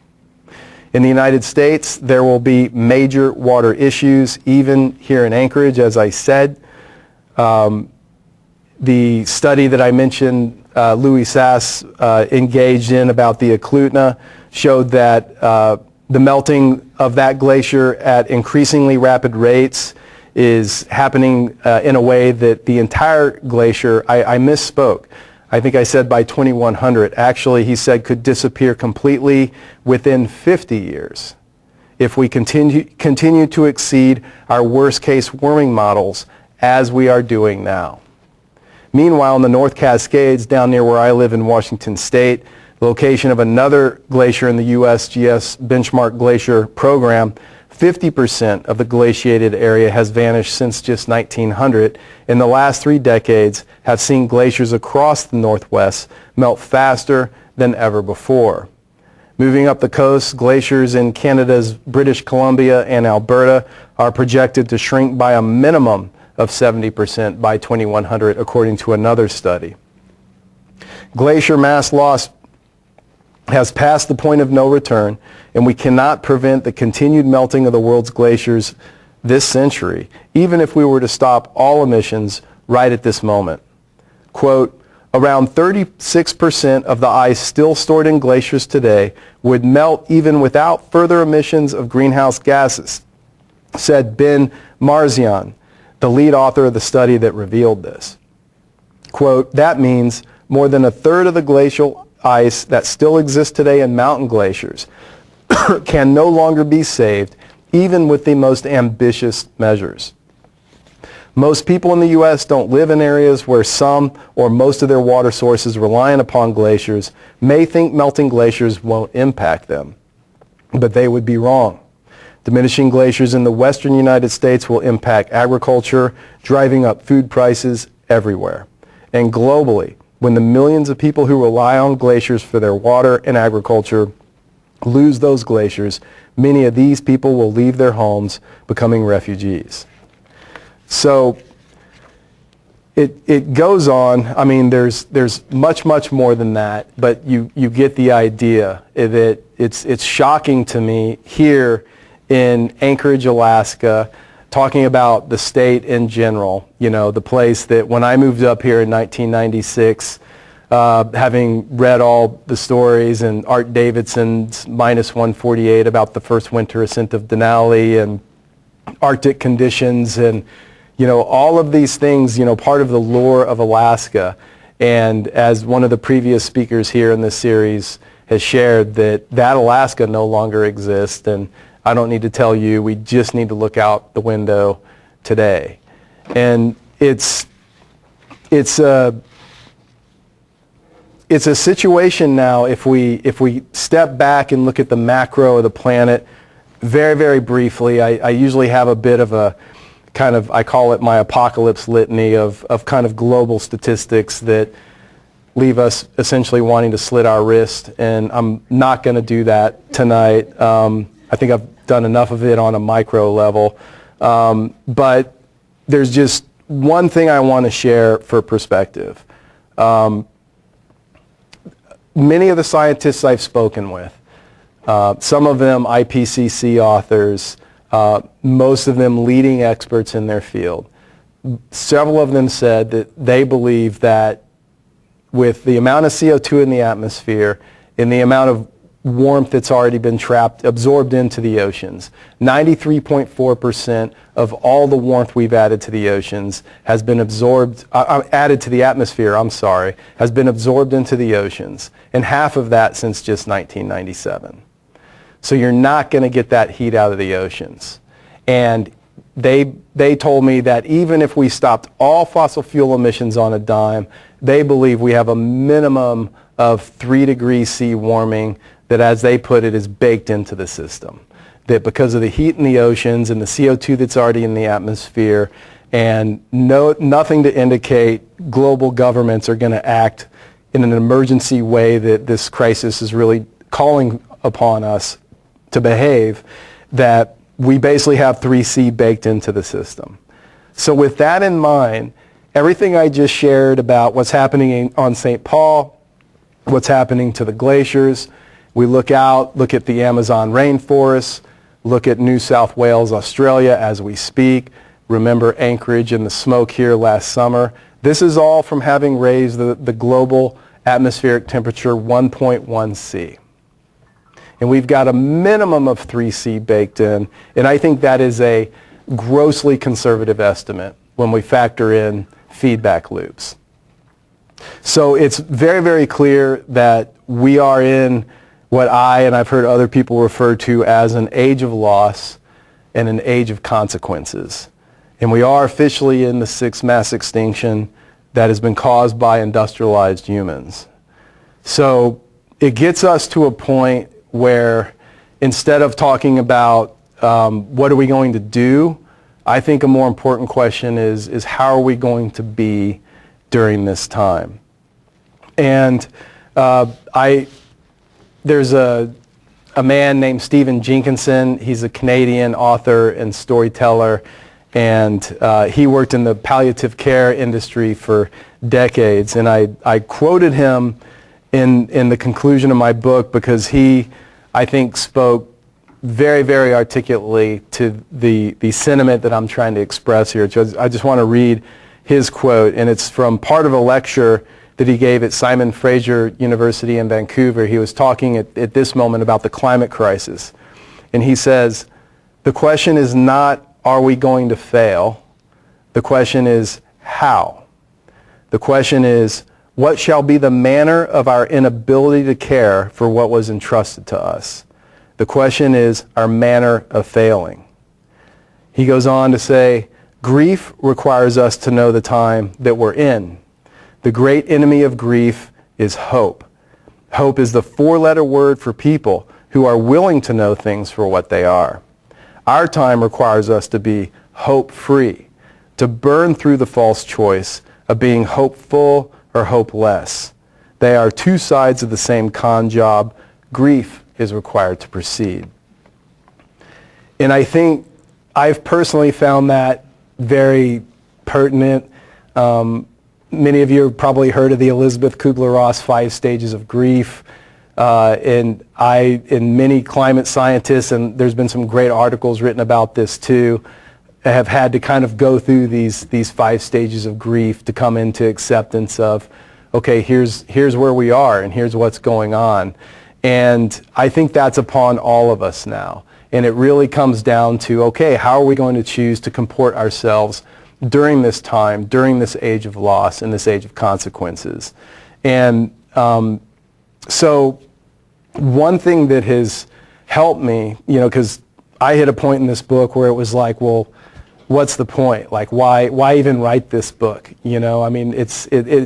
In the United States, there will be major water issues, even here in Anchorage, as I said. The study that I mentioned, Louis Sass engaged in about the Eklutna, showed that the melting of that glacier at increasingly rapid rates is happening in a way that the entire glacier, I misspoke. I think I said by 2100. Actually, he said could disappear completely within 50 years if we continue to exceed our worst case warming models as we are doing now. Meanwhile, in the North Cascades, down near where I live in Washington State, the location of another glacier in the USGS Benchmark Glacier Program, 50% of the glaciated area has vanished since just 1900. In the last 3 decades, have seen glaciers across the Northwest melt faster than ever before. Moving up the coast, glaciers in Canada's British Columbia and Alberta are projected to shrink by a minimum of 70% by 2100, according to another study. Glacier mass loss has passed the point of no return, and we cannot prevent the continued melting of the world's glaciers this century, even if we were to stop all emissions right at this moment. Quote, around 36% of the ice still stored in glaciers today would melt even without further emissions of greenhouse gases, said Ben Marzian, the lead author of the study that revealed this. Quote, that means more than a third of the glacial ice that still exists today in mountain glaciers can no longer be saved, even with the most ambitious measures. Most people in the U.S. don't live in areas where some or most of their water sources reliant upon glaciers may think melting glaciers won't impact them, but they would be wrong. Diminishing glaciers in the western United States will impact agriculture, driving up food prices everywhere. And globally, when the millions of people who rely on glaciers for their water and agriculture lose those glaciers, many of these people will leave their homes, becoming refugees. So it goes on. I mean, there's much more than that, but you get the idea that it's shocking to me here in Anchorage, Alaska, talking about the state in general, you know, the place that when I moved up here in 1996, having read all the stories and Art Davidson's -148 about the first winter ascent of Denali and Arctic conditions and, you know, all of these things, you know, part of the lore of Alaska. And as one of the previous speakers here in this series has shared, that Alaska no longer exists, and I don't need to tell you, we just need to look out the window today. And it's a situation now, if we step back and look at the macro of the planet very briefly. I usually have a bit of a kind of, I call it my apocalypse litany of kind of global statistics that leave us essentially wanting to slit our wrist, and I'm not going to do that tonight. I think I've done enough of it on a micro level. But there's just one thing I want to share for perspective. Many of the scientists I've spoken with, some of them IPCC authors, most of them leading experts in their field, several of them said that they believe that with the amount of CO2 in the atmosphere and the amount of warmth that's already been trapped, absorbed into the oceans, 93.4% of all the warmth we've added to the oceans has been absorbed, added to the atmosphere, has been absorbed into the oceans, and half of that since just 1997. So you're not going to get that heat out of the oceans. And they told me that even if we stopped all fossil fuel emissions on a dime, they believe we have a minimum of 3 degrees C warming that, as they put it, is baked into the system. That because of the heat in the oceans and the CO2 that's already in the atmosphere, and nothing to indicate global governments are going to act in an emergency way that this crisis is really calling upon us to behave, that we basically have 3C baked into the system. So with that in mind, everything I just shared about what's happening on St. Paul, what's happening to the glaciers, we look at the Amazon rainforests, look at New South Wales, Australia as we speak, remember Anchorage and the smoke here last summer. This is all from having raised the global atmospheric temperature 1.1 C. And we've got a minimum of 3C baked in, and I think that is a grossly conservative estimate when we factor in feedback loops. So it's very, very clear that we are in what I've heard other people refer to as an age of loss and an age of consequences. And we are officially in the 6th mass extinction that has been caused by industrialized humans. So it gets us to a point where instead of talking about what are we going to do, I think a more important question is how are we going to be during this time? And there's a man named Stephen Jenkinson. He's a Canadian author and storyteller, and he worked in the palliative care industry for decades. And I quoted him in the conclusion of my book because he, I think, spoke very, very articulately to the sentiment that I'm trying to express here. I just want to read his quote, and it's from part of a lecture that he gave at Simon Fraser University in Vancouver. He was talking at this moment about the climate crisis. And he says, the question is not, are we going to fail? The question is, how? The question is, what shall be the manner of our inability to care for what was entrusted to us? The question is our manner of failing. He goes on to say, grief requires us to know the time that we're in. The great enemy of grief is hope. Hope is the 4-letter word for people who are willing to know things for what they are. Our time requires us to be hope-free, to burn through the false choice of being hopeful or hopeless. They are 2 sides of the same con job. Grief is required to proceed. And I think I've personally found that very pertinent. Many of you have probably heard of the Elizabeth Kubler-Ross 5 stages of grief. And many climate scientists, and there's been some great articles written about this too, have had to kind of go through these 5 stages of grief to come into acceptance of, okay, here's where we are and here's what's going on. And I think that's upon all of us now. And it really comes down to, okay, how are we going to choose to comport ourselves during this time, during this age of loss and this age of consequences? And so one thing that has helped me, because I hit a point in this book where it was like, well, what's the point? Like, why even write this book? I mean, it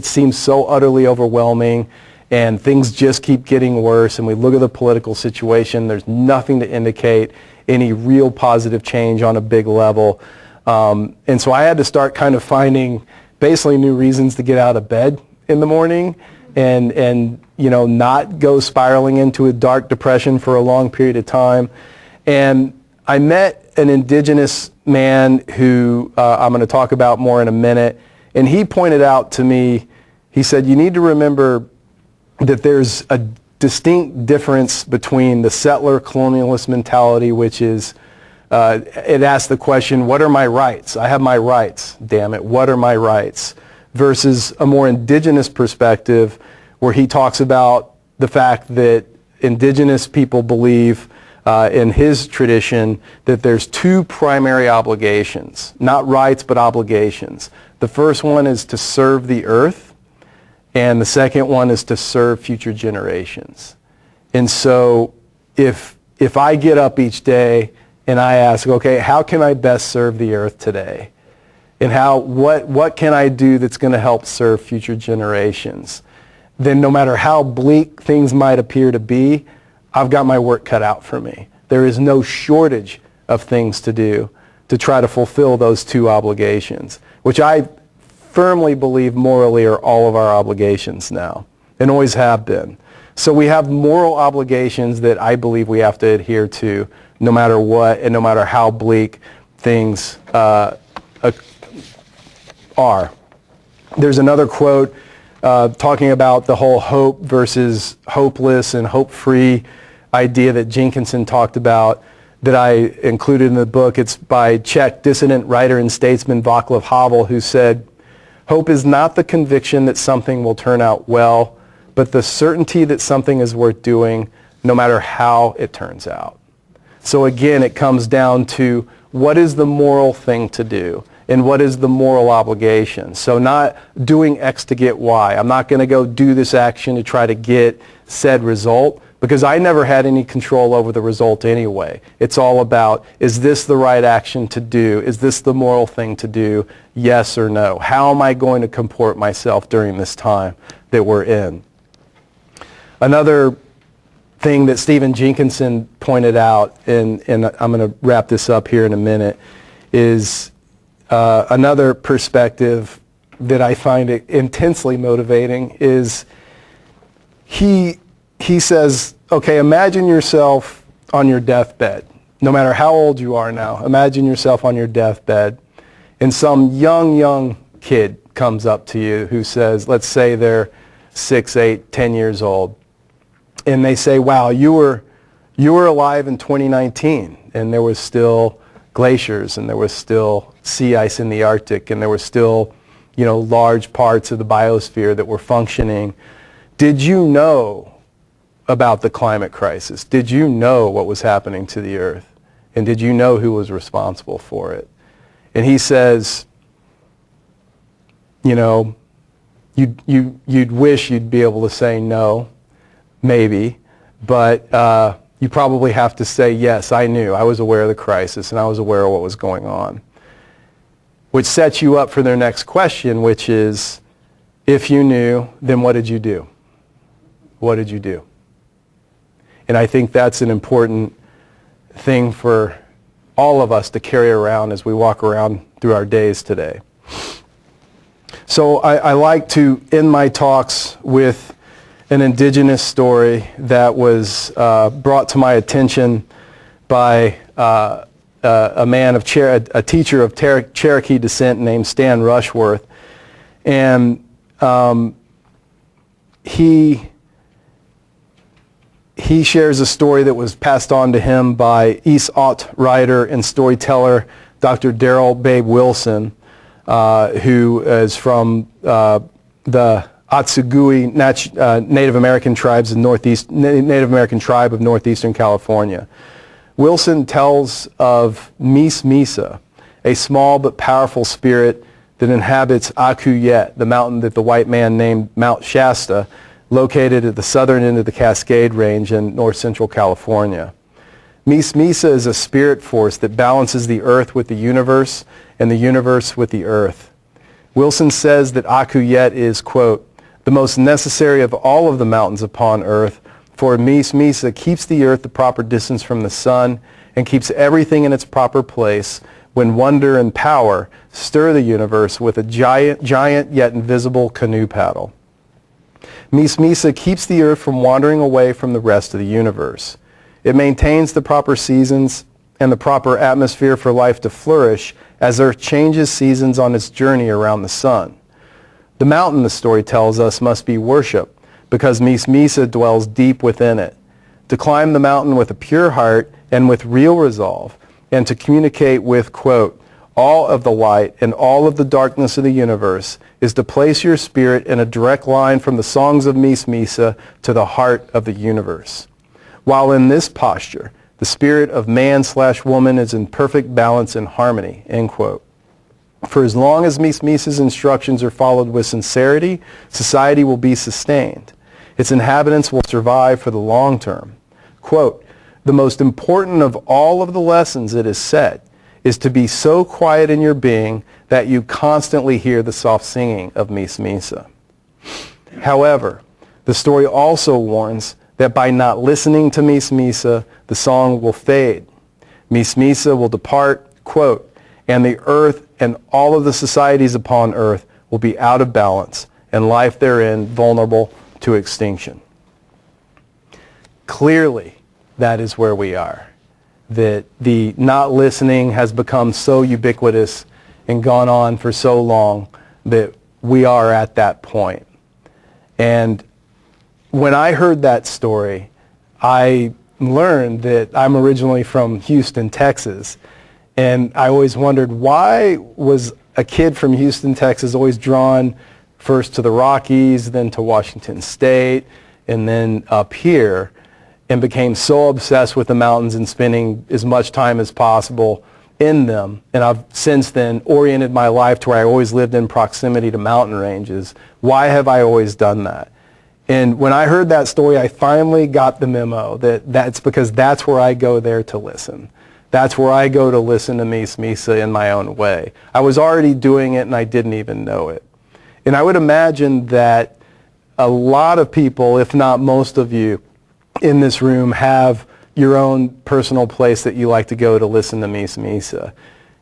seems so utterly overwhelming, and things just keep getting worse, and we look at the political situation, there's nothing to indicate any real positive change on a big level. And so I had to start kind of finding basically new reasons to get out of bed in the morning and not go spiraling into a dark depression for a long period of time. And I met an indigenous man who I'm going to talk about more in a minute, and he pointed out to me, he said, you need to remember that there's a distinct difference between the settler colonialist mentality, which is it asks the question, what are my rights? I have my rights, damn it, what are my rights? Versus a more indigenous perspective where he talks about the fact that indigenous people believe in his tradition that there's two primary obligations, not rights but obligations. The first one is to serve the earth, and the second one is to serve future generations. And so if I get up each day and I ask, okay, how can I best serve the earth today? And what can I do that's going to help serve future generations? Then no matter how bleak things might appear to be, I've got my work cut out for me. There is no shortage of things to do to try to fulfill those two obligations, which I firmly believe morally are all of our obligations now and always have been. So we have moral obligations that I believe we have to adhere to no matter what and no matter how bleak things are. There's another quote talking about the whole hope versus hopeless and hope-free idea that Jenkinson talked about that I included in the book. It's by Czech dissident writer and statesman Václav Havel, who said, "Hope is not the conviction that something will turn out well, but the certainty that something is worth doing no matter how it turns out." So again, it comes down to what is the moral thing to do and what is the moral obligation. So not doing X to get Y. I'm not going to go do this action to try to get said result because I never had any control over the result anyway. It's all about, is this the right action to do? Is this the moral thing to do? Yes or no? How am I going to comport myself during this time that we're in? Another thing that Stephen Jenkinson pointed out, and I'm going to wrap this up here in a minute, is another perspective that I find intensely motivating is he says, okay, imagine yourself on your deathbed. No matter how old you are now, imagine yourself on your deathbed and some young kid comes up to you who says, let's say they're 6, 8, 10 years old, and they say, wow, you were alive in 2019 and there was still glaciers and there was still sea ice in the Arctic and there were still, large parts of the biosphere that were functioning. Did you know about the climate crisis? Did you know what was happening to the earth? And did you know who was responsible for it? And he says, you'd wish you'd be able to say no, maybe, but you probably have to say, yes, I knew. I was aware of the crisis and I was aware of what was going on. Which sets you up for their next question, which is, if you knew, then what did you do? What did you do? And I think that's an important thing for all of us to carry around as we walk around through our days today. So I like to end my talks with an indigenous story that was brought to my attention by a teacher of Cherokee descent named Stan Rushworth. And he shares a story that was passed on to him by East Aut writer and storyteller Dr. Darrell Babe Wilson, who is from the Otsugui Native American tribes in Native American tribe of northeastern California. Wilson tells of Mis Misa, a small but powerful spirit that inhabits Akuyet, the mountain that the white man named Mount Shasta, located at the southern end of the Cascade Range in north central California. Mis Misa is a spirit force that balances the earth with the universe and the universe with the earth. Wilson says that Akuyet is, quote, the most necessary of all of the mountains upon earth, for Mis Misa keeps the earth the proper distance from the sun and keeps everything in its proper place when wonder and power stir the universe with a giant yet invisible canoe paddle. Mis Misa keeps the earth from wandering away from the rest of the universe. It maintains the proper seasons and the proper atmosphere for life to flourish as Earth changes seasons on its journey around the sun. The mountain, the story tells us, must be worshipped because Mis Misa dwells deep within it. To climb the mountain with a pure heart and with real resolve and to communicate with, quote, all of the light and all of the darkness of the universe is to place your spirit in a direct line from the songs of Mies Misa to the heart of the universe. While in this posture, the spirit of man/woman is in perfect balance and harmony, end quote. For as long as Mies Misa's instructions are followed with sincerity, society will be sustained. Its inhabitants will survive for the long term. Quote, the most important of all of the lessons, it is said, is to be so quiet in your being that you constantly hear the soft singing of Mies Misa. However, the story also warns that by not listening to Mies Misa, the song will fade. Mies Misa will depart, quote, and the earth and all of the societies upon earth will be out of balance and life therein vulnerable to extinction. Clearly, that is where we are. That the not listening has become so ubiquitous and gone on for so long that we are at that point. And when I heard that story, I learned that I'm originally from Houston, Texas, and I always wondered, why was a kid from Houston, Texas always drawn first to the Rockies, then to Washington State, and then up here, and became so obsessed with the mountains and spending as much time as possible in them. And I've since then oriented my life to where I always lived in proximity to mountain ranges. Why have I always done that? And when I heard that story, I finally got the memo that that's because that's where I go there to listen. That's where I go to listen to Mies Misa in my own way. I was already doing it and I didn't even know it. And I would imagine that a lot of people, if not most of you, in this room have your own personal place that you like to go to listen to Mies Misa.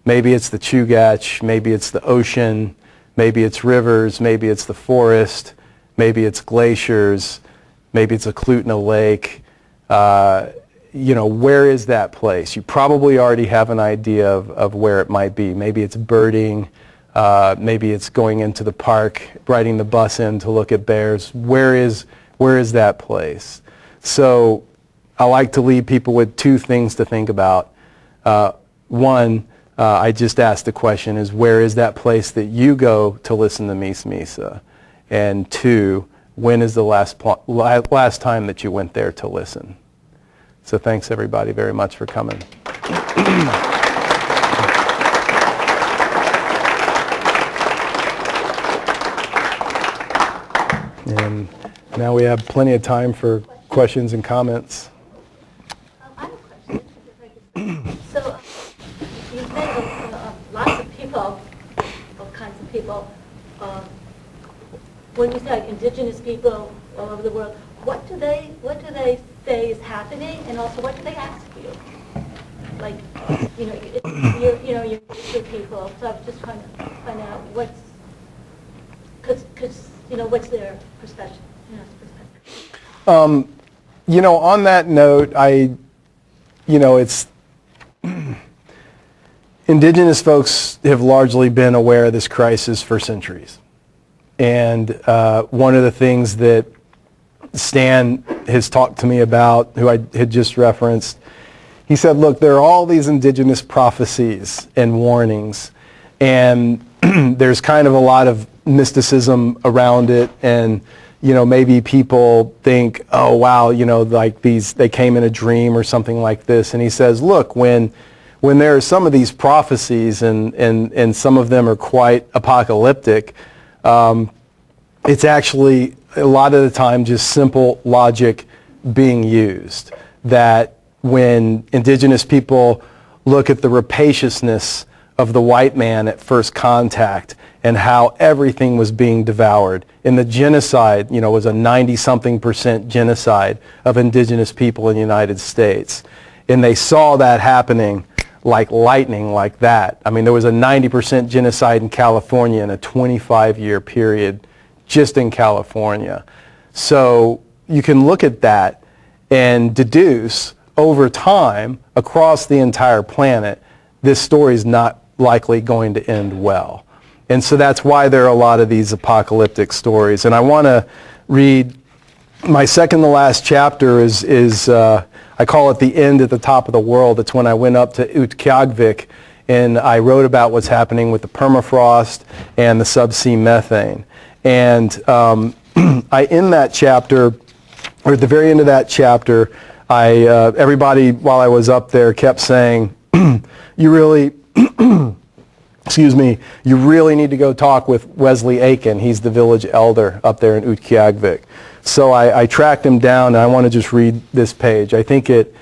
Maybe it's the Chugach, maybe it's the ocean, maybe it's rivers, maybe it's the forest, maybe it's glaciers, maybe it's a Klutna Lake. Where is that place? You probably already have an idea of where it might be. Maybe it's birding, maybe it's going into the park, riding the bus in to look at bears. Where is that place? So I like to leave people with two things to think about. One, I just asked the question, is where is that place that you go to listen to Mies Misa? And two, when is the last time that you went there to listen? So thanks everybody very much for coming. And now we have plenty of time for questions and comments. I have a question. So you've met lots of people, all kinds of people. When you say like indigenous people all over the world, what do they say is happening, and also what do they ask you? Like, you're people. So I'm just trying to find out what's their perspective. On that note, it's indigenous folks have largely been aware of this crisis for centuries. And one of the things that Stan has talked to me about, who I had just referenced, he said, look, there are all these indigenous prophecies and warnings, and there's kind of a lot of mysticism around it, and maybe people think, oh wow, like they came in a dream or something like this. And he says, look, when there are some of these prophecies and some of them are quite apocalyptic, it's actually a lot of the time just simple logic being used. That when indigenous people look at the rapaciousness of the white man at first contact and how everything was being devoured, and the genocide, was a 90-something% genocide of indigenous people in the United States. And they saw that happening like lightning, like that. I mean, there was a 90% genocide in California in a 25-year period just in California. So you can look at that and deduce over time across the entire planet, this story is not likely going to end well. And so that's why there are a lot of these apocalyptic stories. And I want to read my second to last chapter is I call it the end at the top of the world. It's when I went up to Utqiagvik and I wrote about what's happening with the permafrost and the subsea methane. And I end that chapter, or at the very end of that chapter, everybody while I was up there kept saying, you really, excuse me, you really need to go talk with Wesley Aiken. He's the village elder up there in Utqiagvik. So I tracked him down, and I want to just read this page. I think it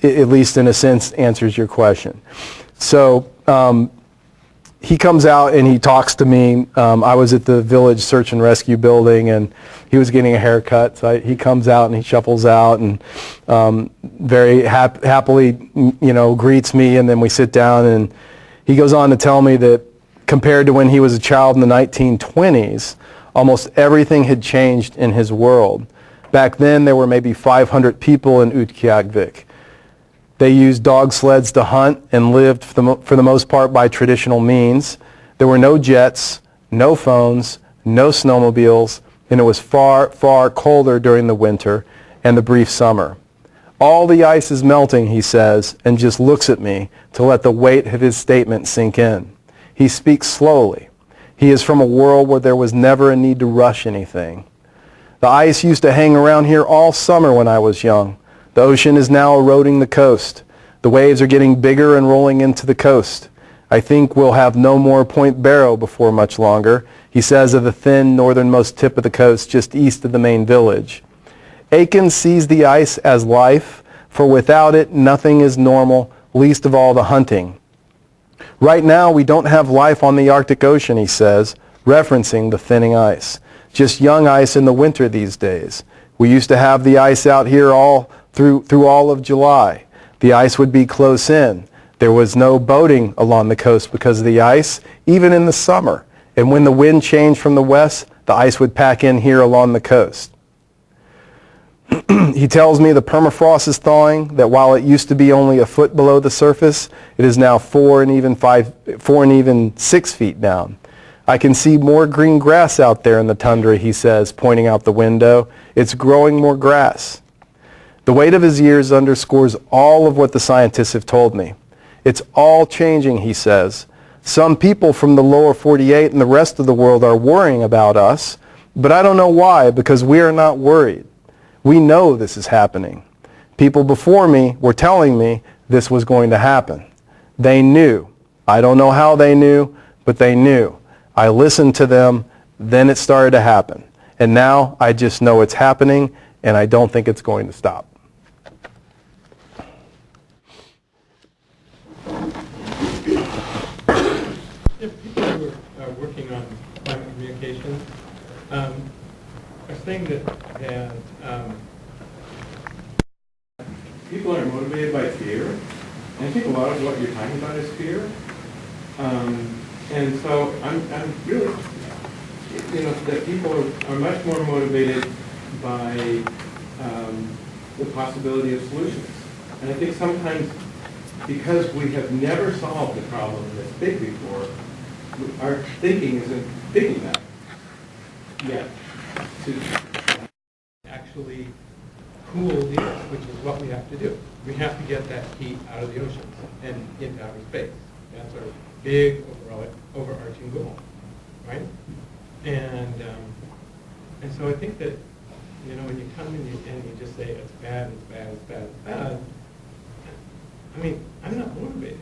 at least in a sense answers your question. So he comes out and he talks to me. I was at the village search and rescue building, and he was getting a haircut. So he comes out and he shuffles out and very happily, greets me, and then we sit down, and he goes on to tell me that compared to when he was a child in the 1920s, almost everything had changed in his world. Back then, there were maybe 500 people in Utqiagvik. They used dog sleds to hunt and lived for the most part by traditional means. There were no jets, no phones, no snowmobiles, and it was far, far colder during the winter and the brief summer. All the ice is melting, he says, and just looks at me to let the weight of his statement sink in. He speaks slowly. He is from a world where there was never a need to rush anything. The ice used to hang around here all summer when I was young. The ocean is now eroding the coast. The waves are getting bigger and rolling into the coast. I think we'll have no more Point Barrow before much longer, he says of the thin northernmost tip of the coast just east of the main village. Aiken sees the ice as life, for without it nothing is normal, least of all the hunting. Right now we don't have life on the Arctic Ocean, he says, referencing the thinning ice. Just young ice in the winter these days. We used to have the ice out here all through all of July. The ice would be close in. There was no boating along the coast because of the ice, even in the summer. And when the wind changed from the west, the ice would pack in here along the coast. He tells me the permafrost is thawing, that while it used to be only a foot below the surface, it is now 4 and even 6 feet down. I can see more green grass out there in the tundra, he says, pointing out the window. It's growing more grass. The weight of his years underscores all of what the scientists have told me. It's all changing, he says. Some people from the lower 48 and the rest of the world are worrying about us, but I don't know why, because we are not worried. We know this is happening. People before me were telling me this was going to happen. They knew. I don't know how they knew, but they knew. I listened to them, then it started to happen. And now I just know it's happening, and I don't think it's going to stop. People who are working on climate communications are saying that people are motivated by fear. And I think a lot of what you're talking about is fear. And so I'm really, that people are much more motivated by the possibility of solutions. And I think sometimes because we have never solved a problem this big before, our thinking isn't big enough yet to actually cool the earth, which is what we have to do. We have to get that heat out of the oceans and into outer space. That's our big overarching goal, right? And so I think that, when you come and you just say it's bad, it's bad, it's bad, it's bad, I mean, I'm not motivated.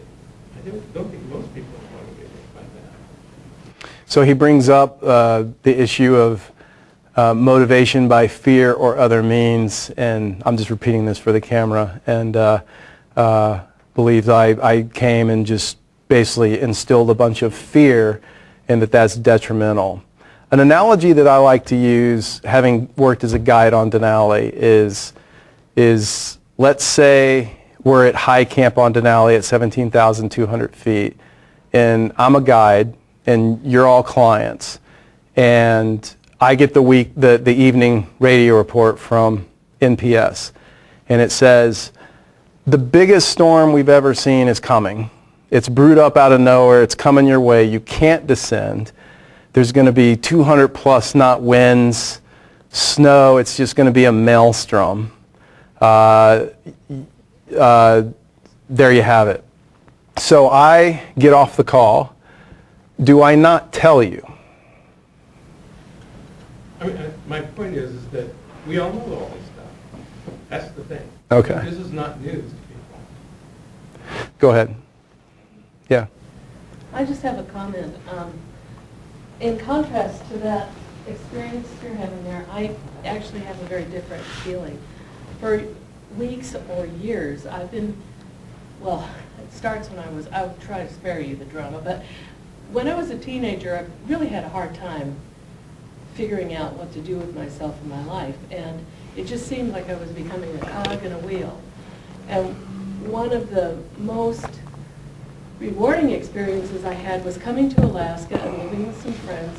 I don't think most people are motivated by that. So he brings up the issue of motivation by fear or other means, and I'm just repeating this for the camera, and believes I came and just basically instilled a bunch of fear and that's detrimental. An analogy that I like to use, having worked as a guide on Denali, is let's say we're at high camp on Denali at 17,200 feet, and I'm a guide, and you're all clients, and I get the evening radio report from NPS, and it says, the biggest storm we've ever seen is coming. It's brewed up out of nowhere. It's coming your way. You can't descend. There's going to be 200 plus knot winds. snow, it's just going to be a maelstrom. There you have it. So I get off the call. Do I not tell you? I mean, my point is that we all know all this stuff. That's the thing. Okay. This is not news to people. Go ahead. Yeah. I just have a comment. In contrast to that experience you're having there, I actually have a very different feeling. For weeks or years, I've been, well, it starts when I'll try to spare you the drama, but when I was a teenager, I really had a hard time figuring out what to do with myself in my life, and it just seemed like I was becoming a cog in a wheel. And one of the most rewarding experiences I had was coming to Alaska and living with some friends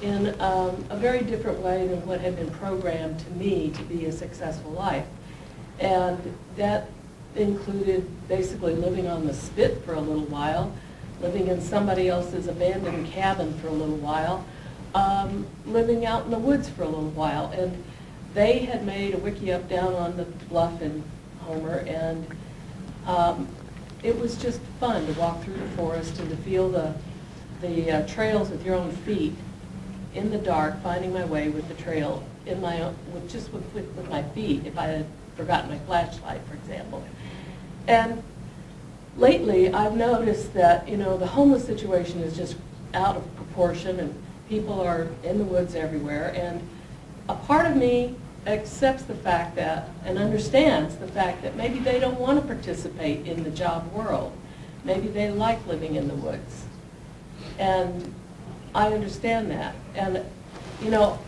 in a very different way than what had been programmed to me to be a successful life. And that included basically living on the spit for a little while, living in somebody else's abandoned cabin for a little while, living out in the woods for a little while. And they had made a wickiup down on the bluff in Homer, and it was just fun to walk through the forest and to feel the trails with your own feet in the dark, finding my way with the trail in my own, with my feet if I had forgotten my flashlight, for example. And lately, I've noticed that, you know, the homeless situation is just out of proportion, and people are in the woods everywhere. And a part of me accepts the fact that, and understands the fact that maybe they don't want to participate in the job world. Maybe they like living in the woods. And I understand that. And, you know,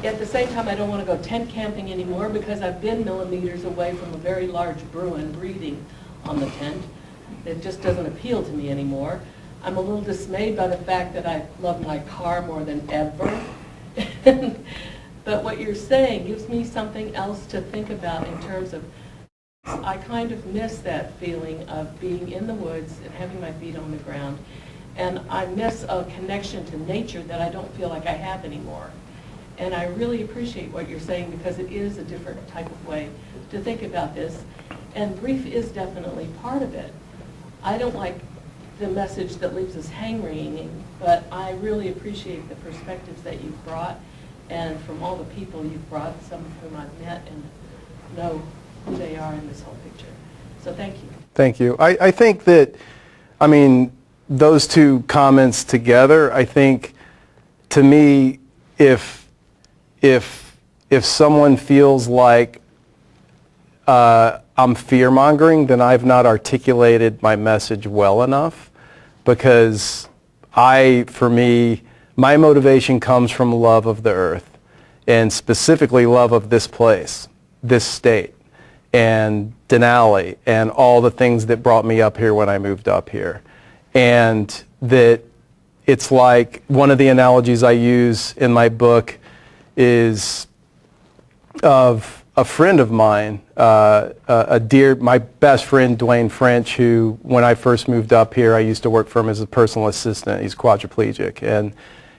at the same time, I don't want to go tent camping anymore because I've been millimeters away from a very large Bruin breeding on the tent. It just doesn't appeal to me anymore. I'm a little dismayed by the fact that I love my car more than ever. But what you're saying gives me something else to think about in terms of, I kind of miss that feeling of being in the woods and having my feet on the ground. And I miss a connection to nature that I don't feel like I have anymore. And I really appreciate what you're saying because it is a different type of way to think about this. And grief is definitely part of it. I don't like the message that leaves us hang-wringing, but I really appreciate the perspectives that you've brought, and from all the people you've brought, some of whom I've met and know who they are in this whole picture. So thank you. Thank you. I think that, I mean, those two comments together, I think, to me, if someone feels like I'm fear-mongering, then I've not articulated my message well enough, because for me, my motivation comes from love of the earth, and specifically love of this place, this state, and Denali, and all the things that brought me up here when I moved up here. And that it's like, one of the analogies I use in my book is of a friend of mine, my best friend, Dwayne French, who, when I first moved up here, I used to work for him as a personal assistant. He's quadriplegic.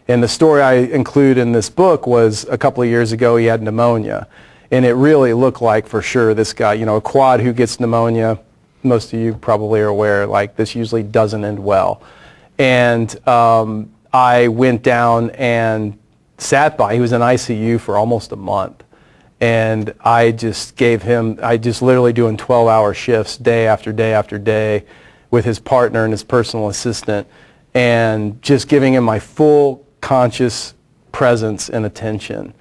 And the story I include in this book was a couple of years ago, he had pneumonia. And it really looked like, for sure, this guy, you know, a quad who gets pneumonia, most of you probably are aware, like, this usually doesn't end well. And I went down and sat by. He was in ICU for almost a month. And I just literally doing 12-hour shifts day after day after day with his partner and his personal assistant, and just giving him my full conscious presence and attention.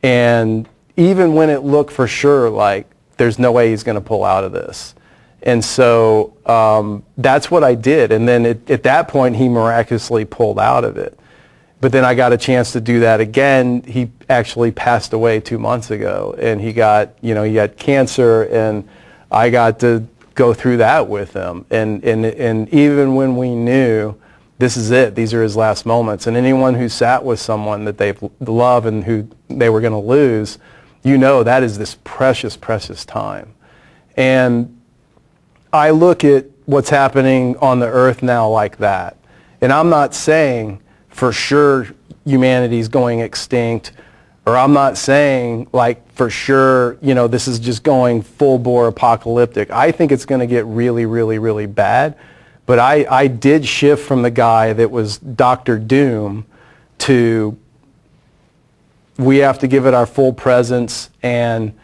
And even when it looked for sure like there's no way he's going to pull out of this. And so that's what I did. And then at that point, he miraculously pulled out of it. But then I got a chance to do that again. He actually passed away 2 months ago, and he had cancer, and I got to go through that with him. And even when we knew this is it, these are his last moments, and anyone who sat with someone that they love and who they were going to lose, you know that is this precious, precious time. And I look at what's happening on the earth now like that. And I'm not saying for sure humanity's going extinct or I'm not saying like for sure, this is just going full bore apocalyptic. I think it's going to get really, really, really bad. But I did shift from the guy that was Dr. Doom to we have to give it our full presence and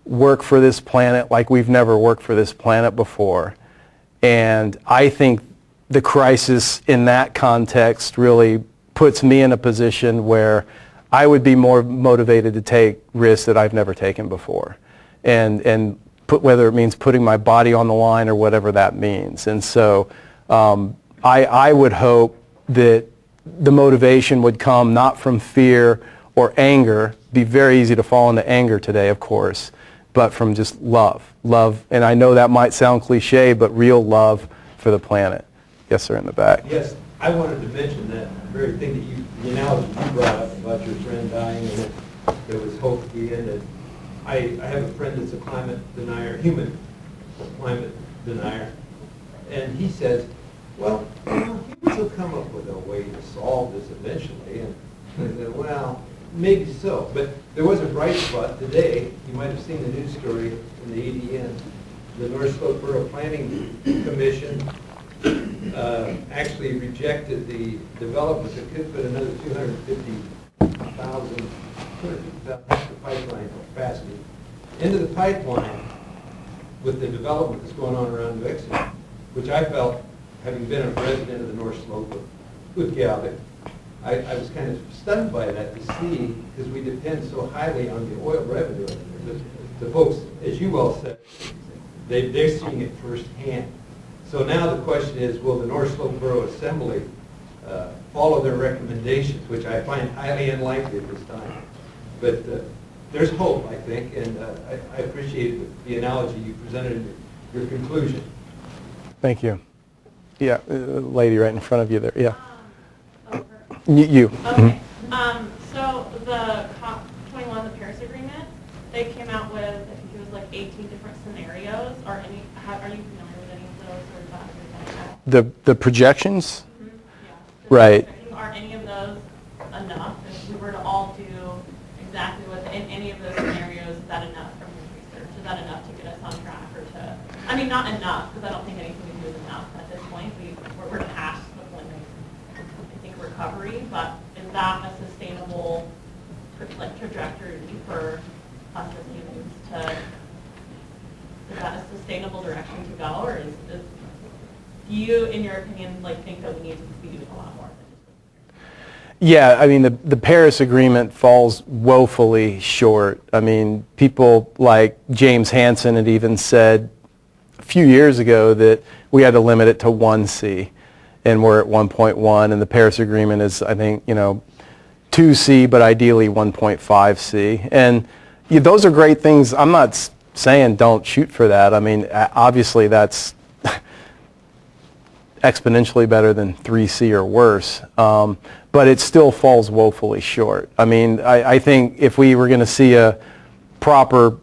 work for this planet like we've never worked for this planet before. And I think the crisis in that context really puts me in a position where I would be more motivated to take risks that I've never taken before. And whether it means putting my body on the line or whatever that means. And so I would hope that the motivation would come not from fear or anger. Be very easy to fall into anger today, of course, but from just love. Love, and I know that might sound cliche, but real love for the planet. Yes, sir, in the back. Yes, I wanted to mention that very thing that the analogy you brought up about your friend dying and that there was hope at the end. And I have a friend that's a climate denier, human climate denier, and he says, well, humans will come up with a way to solve this eventually. And I said, well, maybe so. But there was a bright spot today. You might have seen the news story in the ADN. The North Slope Borough Planning Commission actually rejected the development that could put another 250,000 pipeline capacity into the pipeline with the development that's going on around New Exeter, which I felt, having been a resident of the North Slope of Utqiagvik, I was kind of stunned by that to see, because we depend so highly on the oil revenue. The folks, as you well said, they're seeing it firsthand. So now the question is, will the North Slope Borough Assembly follow their recommendations, which I find highly unlikely at this time. But there's hope, I think, and I appreciate the analogy you presented in your conclusion. Thank you. Yeah, lady right in front of you there. Yeah. Over. You. Okay. So the COP21, the Paris Agreement, they came out with, I think it was like 18 different scenarios. Are you familiar with any of those, or is that The projections? Mm-hmm. Yeah. Right. Are any of those enough? If we were to all do exactly what in any of those scenarios, is that enough from your research? Is that enough to get us on track, or to? I mean, not enough, because I don't think anything we do is enough at this point. We're past the point of, I think, recovery, but is that a sustainable trajectory for us as humans to? Is that a sustainable direction to go, or do you, in your opinion, think that we need to be doing a lot more? Yeah, I mean, the Paris Agreement falls woefully short. I mean, people like James Hansen had even said a few years ago that we had to limit it to 1C, and we're at 1.1, and the Paris Agreement is, I think, 2C, but ideally 1.5C. And those are great things. I'm not saying don't shoot for that. I mean, obviously that's exponentially better than 3C or worse, but it still falls woefully short. I mean, I think if we were going to see a proper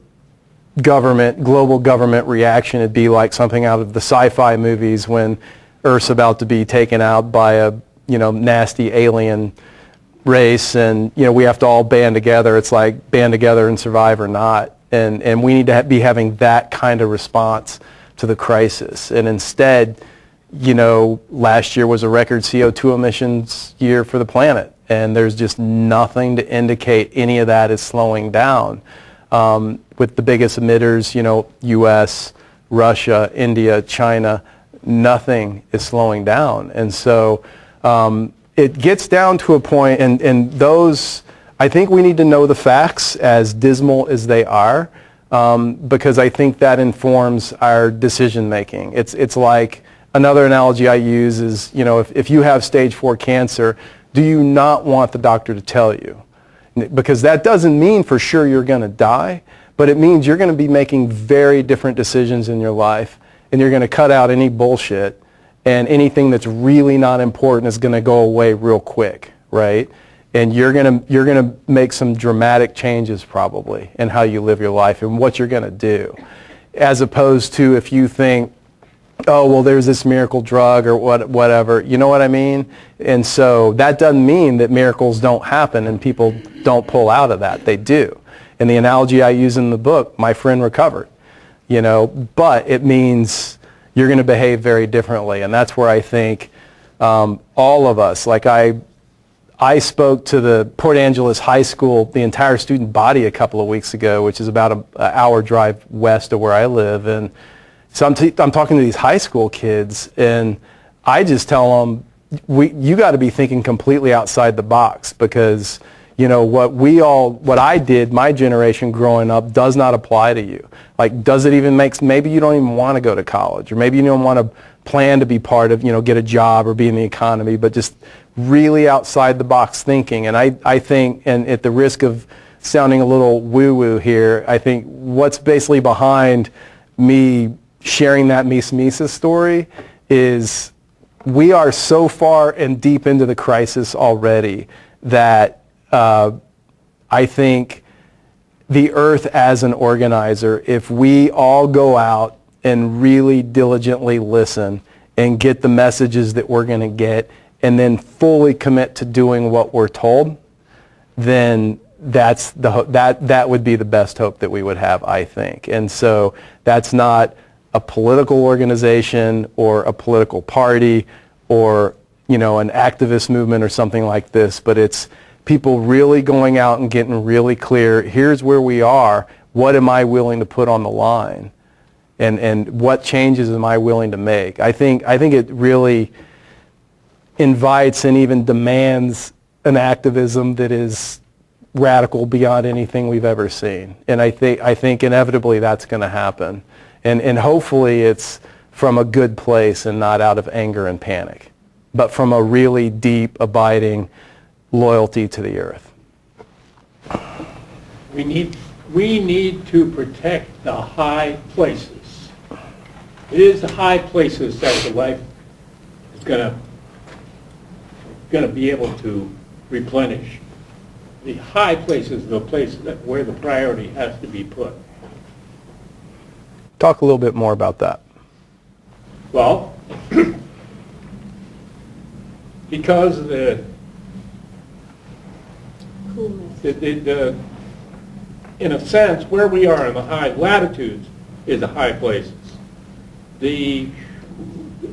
global government reaction, it'd be like something out of the sci-fi movies when Earth's about to be taken out by a nasty alien race, and we have to all band together. It's like band together and survive or not, and we need to be having that kind of response to the crisis. And instead, last year was a record CO2 emissions year for the planet, and there's just nothing to indicate any of that is slowing down. With the biggest emitters, U.S., Russia, India, China, nothing is slowing down. And so it gets down to a point, and those, I think we need to know the facts, as dismal as they are, because I think that informs our decision making. It's like, another analogy I use is, if you have stage 4 cancer, do you not want the doctor to tell you? Because that doesn't mean for sure you're going to die, but it means you're going to be making very different decisions in your life, and you're going to cut out any bullshit, and anything that's really not important is going to go away real quick, right? And you're going to make some dramatic changes probably in how you live your life and what you're going to do, as opposed to if you think, oh, well, there's this miracle drug or whatever. You know what I mean? And so that doesn't mean that miracles don't happen and people don't pull out of that. They do. And the analogy I use in the book, my friend recovered, you know, but it means you're going to behave very differently. And that's where I think all of us, like I spoke to the Port Angeles High School, the entire student body a couple of weeks ago, which is about an hour drive west of where I live. And so I'm talking to these high school kids, and I just tell them, you got to be thinking completely outside the box, because you know what I did, my generation growing up, does not apply to you. Like, does it even maybe you don't even want to go to college, or maybe you don't want to plan to be part of, get a job or be in the economy, but just really outside the box thinking. And I think, and at the risk of sounding a little woo-woo here, I think what's basically behind me sharing that Mises story is we are so far and deep into the crisis already that I think the earth as an organizer, if we all go out and really diligently listen and get the messages that we're going to get and then fully commit to doing what we're told, then that would be the best hope that we would have, I think. And so that's not a political organization or a political party or an activist movement or something like this, but it's people really going out and getting really clear, here's where we are, what am I willing to put on the line, and what changes am I willing to make. I think it really invites and even demands an activism that is radical beyond anything we've ever seen. And I think inevitably that's going to happen. And hopefully it's from a good place and not out of anger and panic, but from a really deep, abiding loyalty to the earth. We need to protect the high places. It is the high places that the life is going to be able to replenish. The high places are the places where the priority has to be put. Talk a little bit more about that. Well, because in a sense, where we are in the high latitudes is the high places. The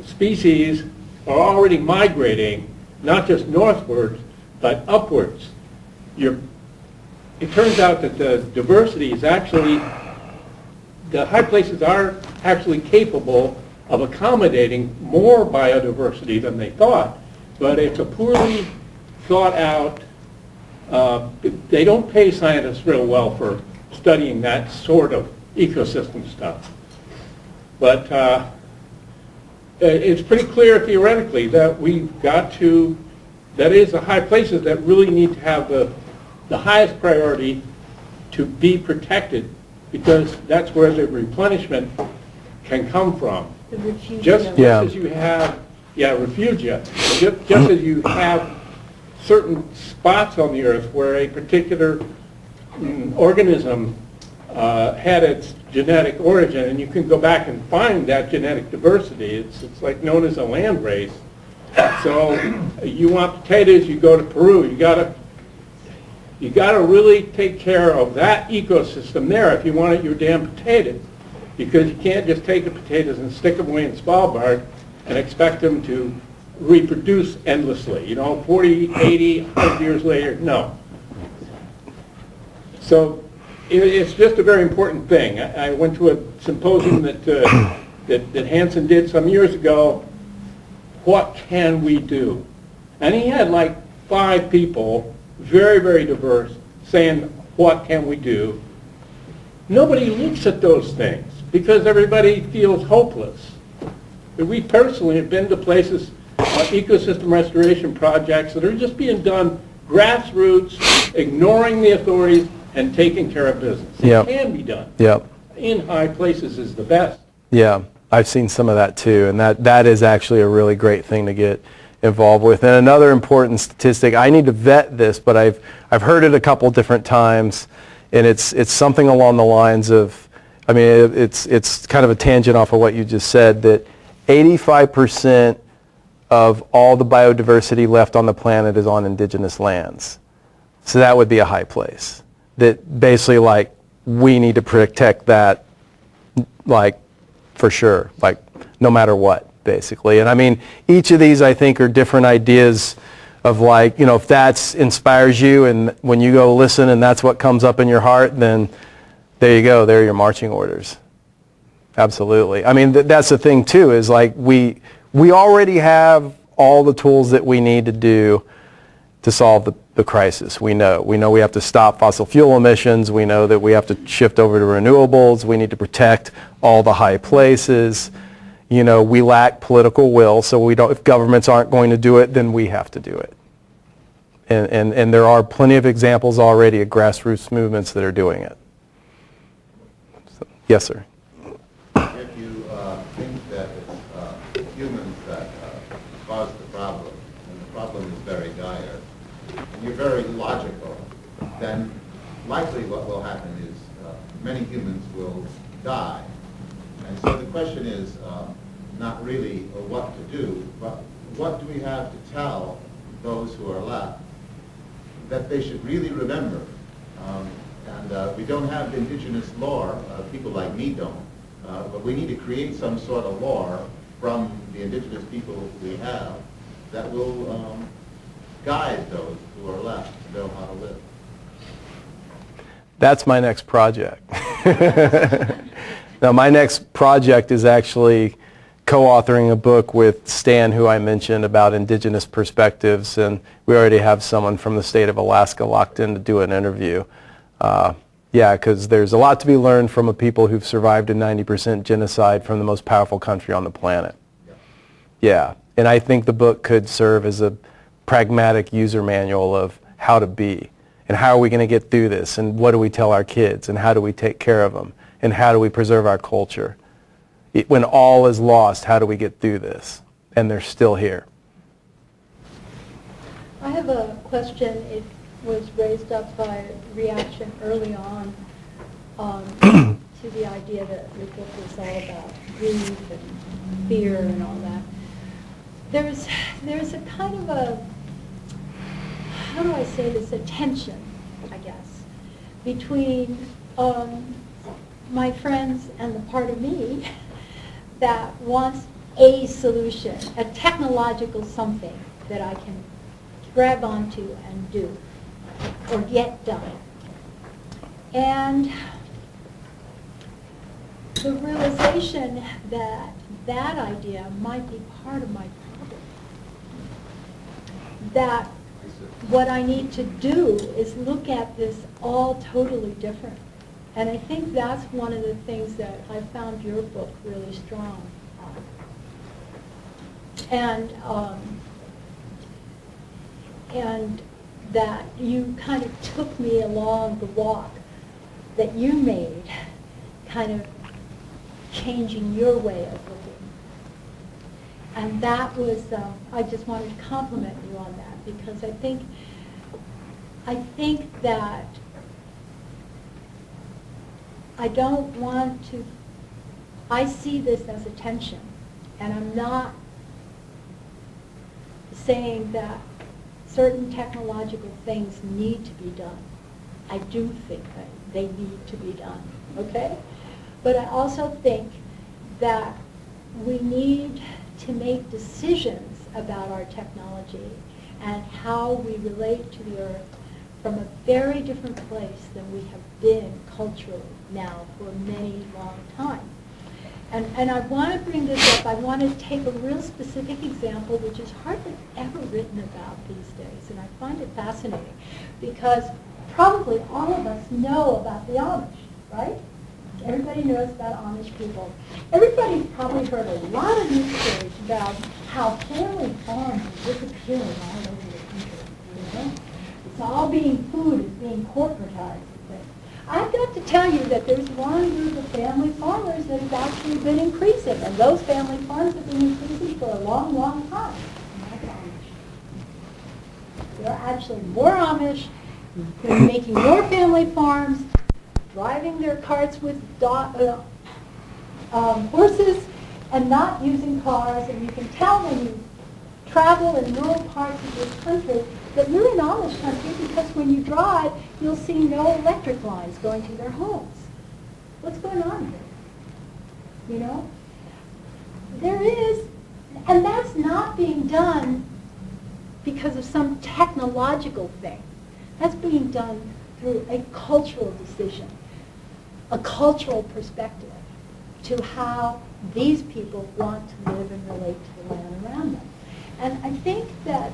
species are already migrating, not just northwards, but upwards. It turns out that the diversity is actually, the high places are actually capable of accommodating more biodiversity than they thought, but it's a poorly thought out, they don't pay scientists real well for studying that sort of ecosystem stuff. But it's pretty clear theoretically that we've got to, that is the high places that really need to have the highest priority to be protected, because that's where the replenishment can come from. The refugia. Just as you have, refugia, just as you have certain spots on the earth where a particular organism had its genetic origin, and you can go back and find that genetic diversity. It's like known as a land race. So you want potatoes, you go to Peru. You gotta really take care of that ecosystem there if you want your damn potatoes, because you can't just take the potatoes and stick them away in Svalbard and expect them to reproduce endlessly. 40, 80, 100 years later, no. So it's just a very important thing. I went to a symposium that Hansen did some years ago. What can we do? And he had like 5 people, very, very diverse, saying, what can we do? Nobody looks at those things because everybody feels hopeless. But we personally have been to places, ecosystem restoration projects that are just being done grassroots, ignoring the authorities, and taking care of business. Yep. It can be done. Yep. In high places is the best. Yeah, I've seen some of that too, and that is actually a really great thing to get involved with. And another important statistic, I need to vet this, but I've heard it a couple different times, and it's something along the lines of, it's kind of a tangent off of what you just said, that 85% of all the biodiversity left on the planet is on indigenous lands. So that would be a high place. That basically, like, we need to protect that, like, for sure, like, no matter what, basically. And I mean, each of these, I think, are different ideas of, like, you know, if that inspires you and when you go listen and that's what comes up in your heart, then there you go, there are your marching orders. Absolutely. I mean, that's the thing, too, is like we already have all the tools that we need to do to solve the crisis. We know we have to stop fossil fuel emissions. We know that we have to shift over to renewables. We need to protect all the high places. You know, we lack political will, so we don't, if governments aren't going to do it, then we have to do it. And there are plenty of examples already of grassroots movements that are doing it. So, yes, sir. If you think that it's humans that cause the problem, and the problem is very dire, and you're very logical, then likely what will happen is many humans will die. And so the question is not really what to do, but what do we have to tell those who are left that they should really remember. And we don't have indigenous lore, people like me don't, but we need to create some sort of lore from the indigenous people we have that will guide those who are left to know how to live. That's my next project. Now, my next project is actually co-authoring a book with Stan, who I mentioned, about indigenous perspectives, and we already have someone from the state of Alaska locked in to do an interview. Yeah, because there's a lot to be learned from a people who've survived a 90% genocide from the most powerful country on the planet. Yeah, and I think the book could serve as a pragmatic user manual of how to be, and how are we going to get through this, and what do we tell our kids, and how do we take care of them, and how do we preserve our culture. When all is lost, how do we get through this? And they're still here. I have a question. It was raised up by reaction early on to the idea that your book was all about grief and fear and all that. There's a kind of a, how do I say this, a tension, I guess, between my friends and the part of me that wants a solution, a technological something that I can grab onto and do or get done. And the realization that that idea might be part of my problem. That what I need to do is look at this all totally different. And I think that's one of the things that I found your book really strong on. And that you kind of took me along the walk that you made, kind of changing your way of looking. And that was, I just wanted to compliment you on that, because I think that I don't want to, I see this as a tension, and I'm not saying that certain technological things need to be done. I do think that they need to be done, okay? But I also think that we need to make decisions about our technology and how we relate to the earth from a very different place than we have been culturally now for many long time. And I want to bring this up. I want to take a real specific example, which is hardly ever written about these days, and I find it fascinating, because probably all of us know about the Amish, right? Everybody knows about Amish people. Everybody's probably heard a lot of news stories about how family farms are disappearing all over the country. You know? It's all being, food is being corporatized. I've got to tell you that there's one group of family farmers that has actually been increasing, and those family farms have been increasing for a long, long time. And that's Amish. There are actually more Amish who are making more family farms, driving their carts with horses, and not using cars, and you can tell when you travel in rural parts of this country that you're in Amish country because when you drive, you'll see no electric lines going to their homes. What's going on here? You know? There is, and that's not being done because of some technological thing. That's being done through a cultural decision, a cultural perspective to how these people want to live and relate to the land around them. And I think that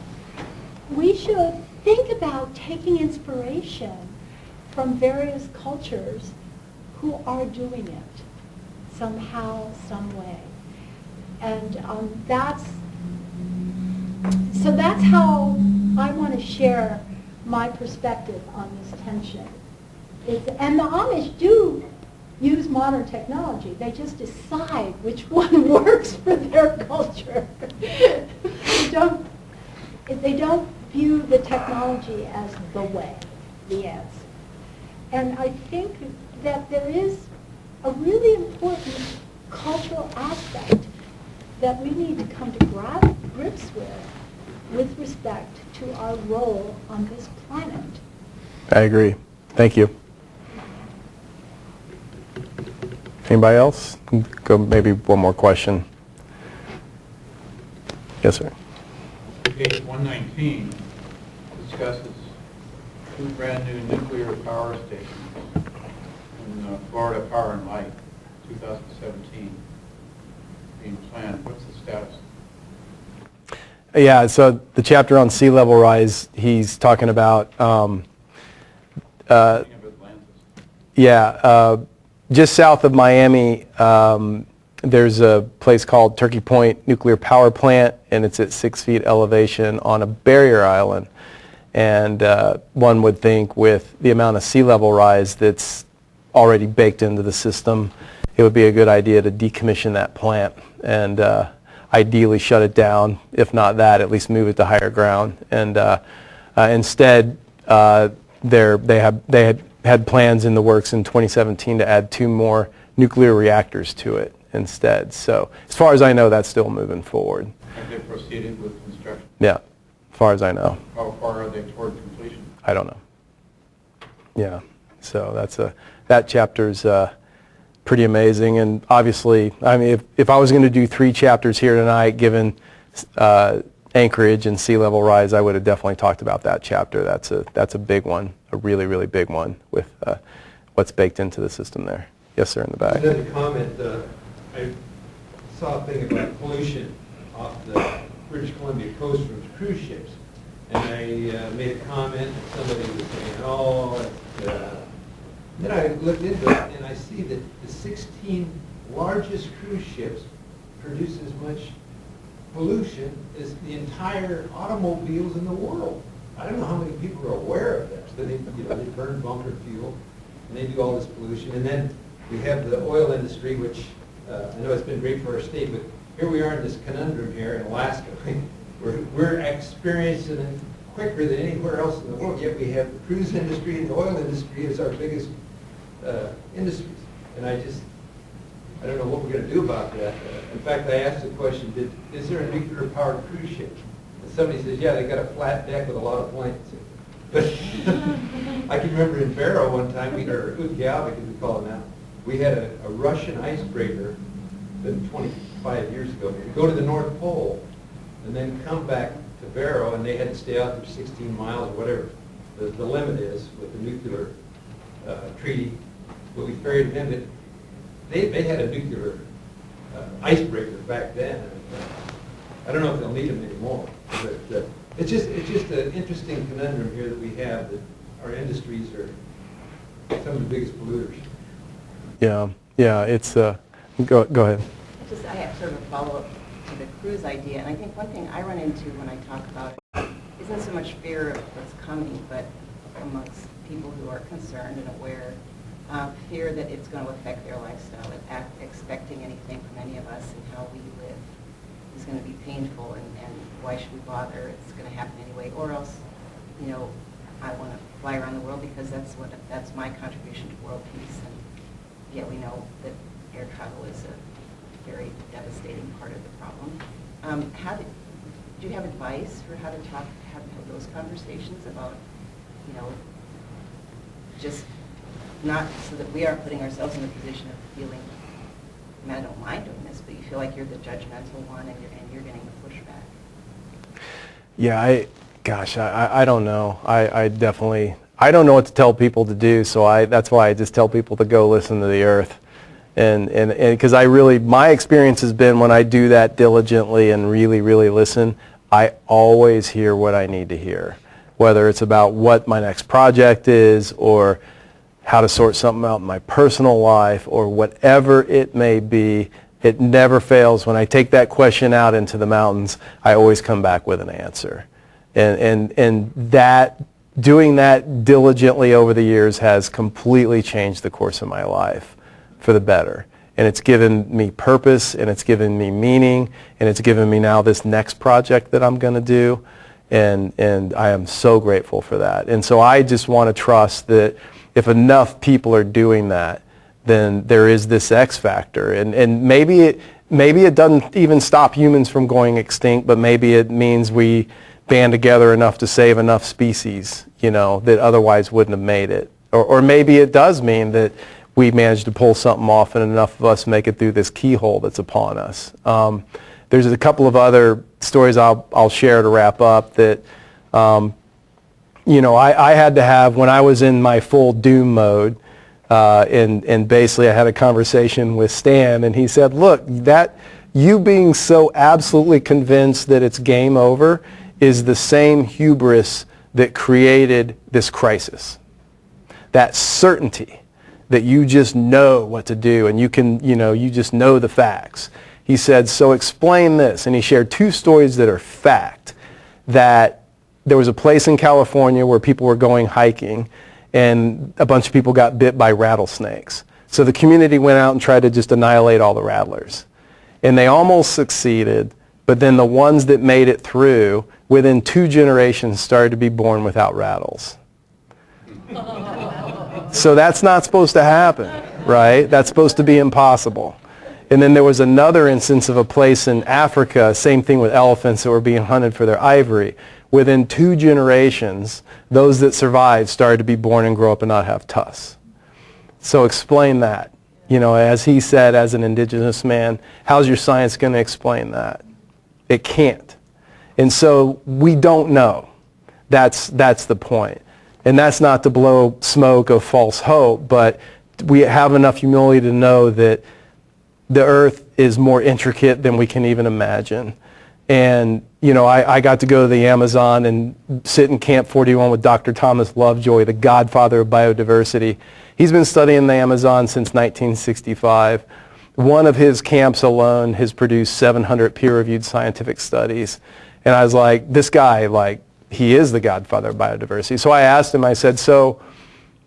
we should think about taking inspiration from various cultures who are doing it somehow, some way. And that's how I want to share my perspective on this tension. And the Amish do use modern technology. They just decide which one works for their culture. They don't view the technology as the way, the answer. And I think that there is a really important cultural aspect that we need to come to grips with respect to our role on this planet. I agree. Thank you. Anybody else? Go maybe one more question. Yes, sir. Page 119 discusses 2 brand new nuclear power stations in Florida Power and Light, 2017, being planned. What's the status? Yeah, so the chapter on sea level rise, he's talking about, just south of Miami, there's a place called Turkey Point Nuclear Power Plant, and it's at 6 feet elevation on a barrier island. And one would think with the amount of sea level rise that's already baked into the system, it would be a good idea to decommission that plant and ideally shut it down. If not that, at least move it to higher ground. And instead, they had plans in the works in 2017 to add 2 more nuclear reactors to it instead. So as far as I know, that's still moving forward. Have they proceeded with construction? Yeah, as far as I know. How far are they toward completion? I don't know. Yeah, so that chapter's pretty amazing. And obviously, I mean, if I was going to do 3 chapters here tonight, given Anchorage and sea level rise, I would have definitely talked about that chapter. That's a big one, a really, really big one with what's baked into the system there. Yes, sir, in the back. Another comment. I saw a thing about pollution off the British Columbia coast from cruise ships. And I made a comment, and somebody was saying, oh, then I looked into it, and I see that the 16 largest cruise ships produce as much pollution as the entire automobiles in the world. I don't know how many people are aware of this, but they burn bunker fuel, and they do all this pollution. And then we have the oil industry, which I know it's been great for our state, but here we are in this conundrum here in Alaska. We're experiencing it quicker than anywhere else in the world, yet we have the cruise industry and the oil industry as our biggest industries. And I don't know what we're going to do about that. In fact, I asked the question, is there a nuclear-powered cruise ship? And somebody says, yeah, they got a flat deck with a lot of planks. But I can remember in Barrow one time, or Utqiagvik as we call it now, we had a Russian icebreaker 25 years ago, go to the North Pole and then come back to Barrow, and they had to stay out there 16 miles or whatever the limit is with the nuclear treaty. But we ferried them in. They had a nuclear icebreaker back then. I don't know if they'll need them anymore. But it's just an interesting conundrum here that we have, that our industries are some of the biggest polluters. Yeah, it's, go ahead. I have sort of a follow-up to the cruise idea, and I think one thing I run into when I talk about it isn't so much fear of what's coming, but amongst people who are concerned and aware, fear that it's going to affect their lifestyle, and expecting anything from any of us and how we live is going to be painful, and why should we bother? It's going to happen anyway, or else, I want to fly around the world because that's my contribution to world peace, and yet we know that air travel is a very devastating part of the problem. Do you have advice for how to have those conversations about, you know, just not so that we aren't putting ourselves in a position of feeling, I mean, I don't mind doing this, but you feel like you're the judgmental one and you're getting the pushback. Yeah, I don't know. I definitely, I don't know what to tell people to do, so that's why I just tell people to go listen to the earth. And because my experience has been when I do that diligently and really, really listen, I always hear what I need to hear, whether it's about what my next project is or how to sort something out in my personal life or whatever it may be. It never fails. When I take that question out into the mountains, I always come back with an answer. And that, doing that diligently over the years has completely changed the course of my life for the better. And it's given me purpose, and it's given me meaning, and it's given me now this next project that I'm going to do. And I am so grateful for that. And so I just want to trust that if enough people are doing that, then there is this X factor. And maybe it doesn't even stop humans from going extinct, but maybe it means we band together enough to save enough species, you know, that otherwise wouldn't have made it. Or maybe it does mean that we managed to pull something off and enough of us make it through this keyhole that's upon us. There's a couple of other stories I'll share to wrap up that, you know, I had to have when I was in my full doom mode, and basically I had a conversation with Stan, and he said, look, that you being so absolutely convinced that it's game over is the same hubris that created this crisis. That certainty that you just know what to do and you can, you know, you just know the facts. He said, so explain this. And he shared two stories that are fact. That there was a place in California where people were going hiking and a bunch of people got bit by rattlesnakes. So the community went out and tried to just annihilate all the rattlers. And they almost succeeded, but then the ones that made it through, within 2 generations, started to be born without rattles. So that's not supposed to happen, right? That's supposed to be impossible. And then there was another instance of a place in Africa, same thing with elephants that were being hunted for their ivory. Within 2 generations, those that survived started to be born and grow up and not have tusks. So explain that. You know, as he said, as an indigenous man, how's your science going to explain that? It can't. And so we don't know. That's the point. And that's not to blow smoke of false hope, but we have enough humility to know that the earth is more intricate than we can even imagine. And, you know, I got to go to the Amazon and sit in Camp 41 with Dr. Thomas Lovejoy, the godfather of biodiversity. He's been studying the Amazon since 1965. One of his camps alone has produced 700 peer-reviewed scientific studies. And I was like, this guy, like, he is the godfather of biodiversity. So I asked him, I said, so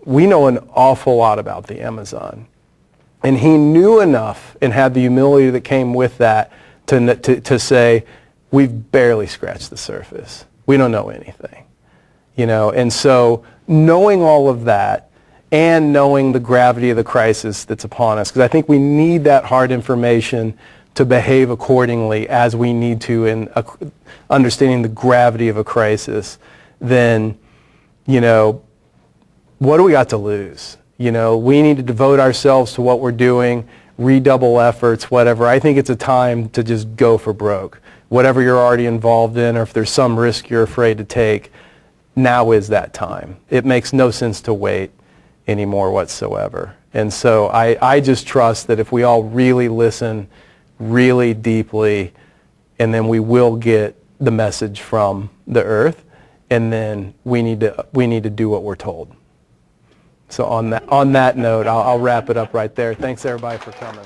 we know an awful lot about the Amazon. And he knew enough and had the humility that came with that to say, we've barely scratched the surface. We don't know anything. You know, and so knowing all of that and knowing the gravity of the crisis that's upon us, because I think we need that hard information to behave accordingly as we need to in understanding the gravity of a crisis, then, you know, what do we got to lose? You know, we need to devote ourselves to what we're doing, redouble efforts, whatever. I think it's a time to just go for broke. Whatever you're already involved in, or if there's some risk you're afraid to take, now is that time. It makes no sense to wait anymore whatsoever. And so I just trust that if we all really listen really deeply, and then we will get the message from the earth, and then we need to do what we're told. So on that note, I'll wrap it up right there. Thanks everybody for coming.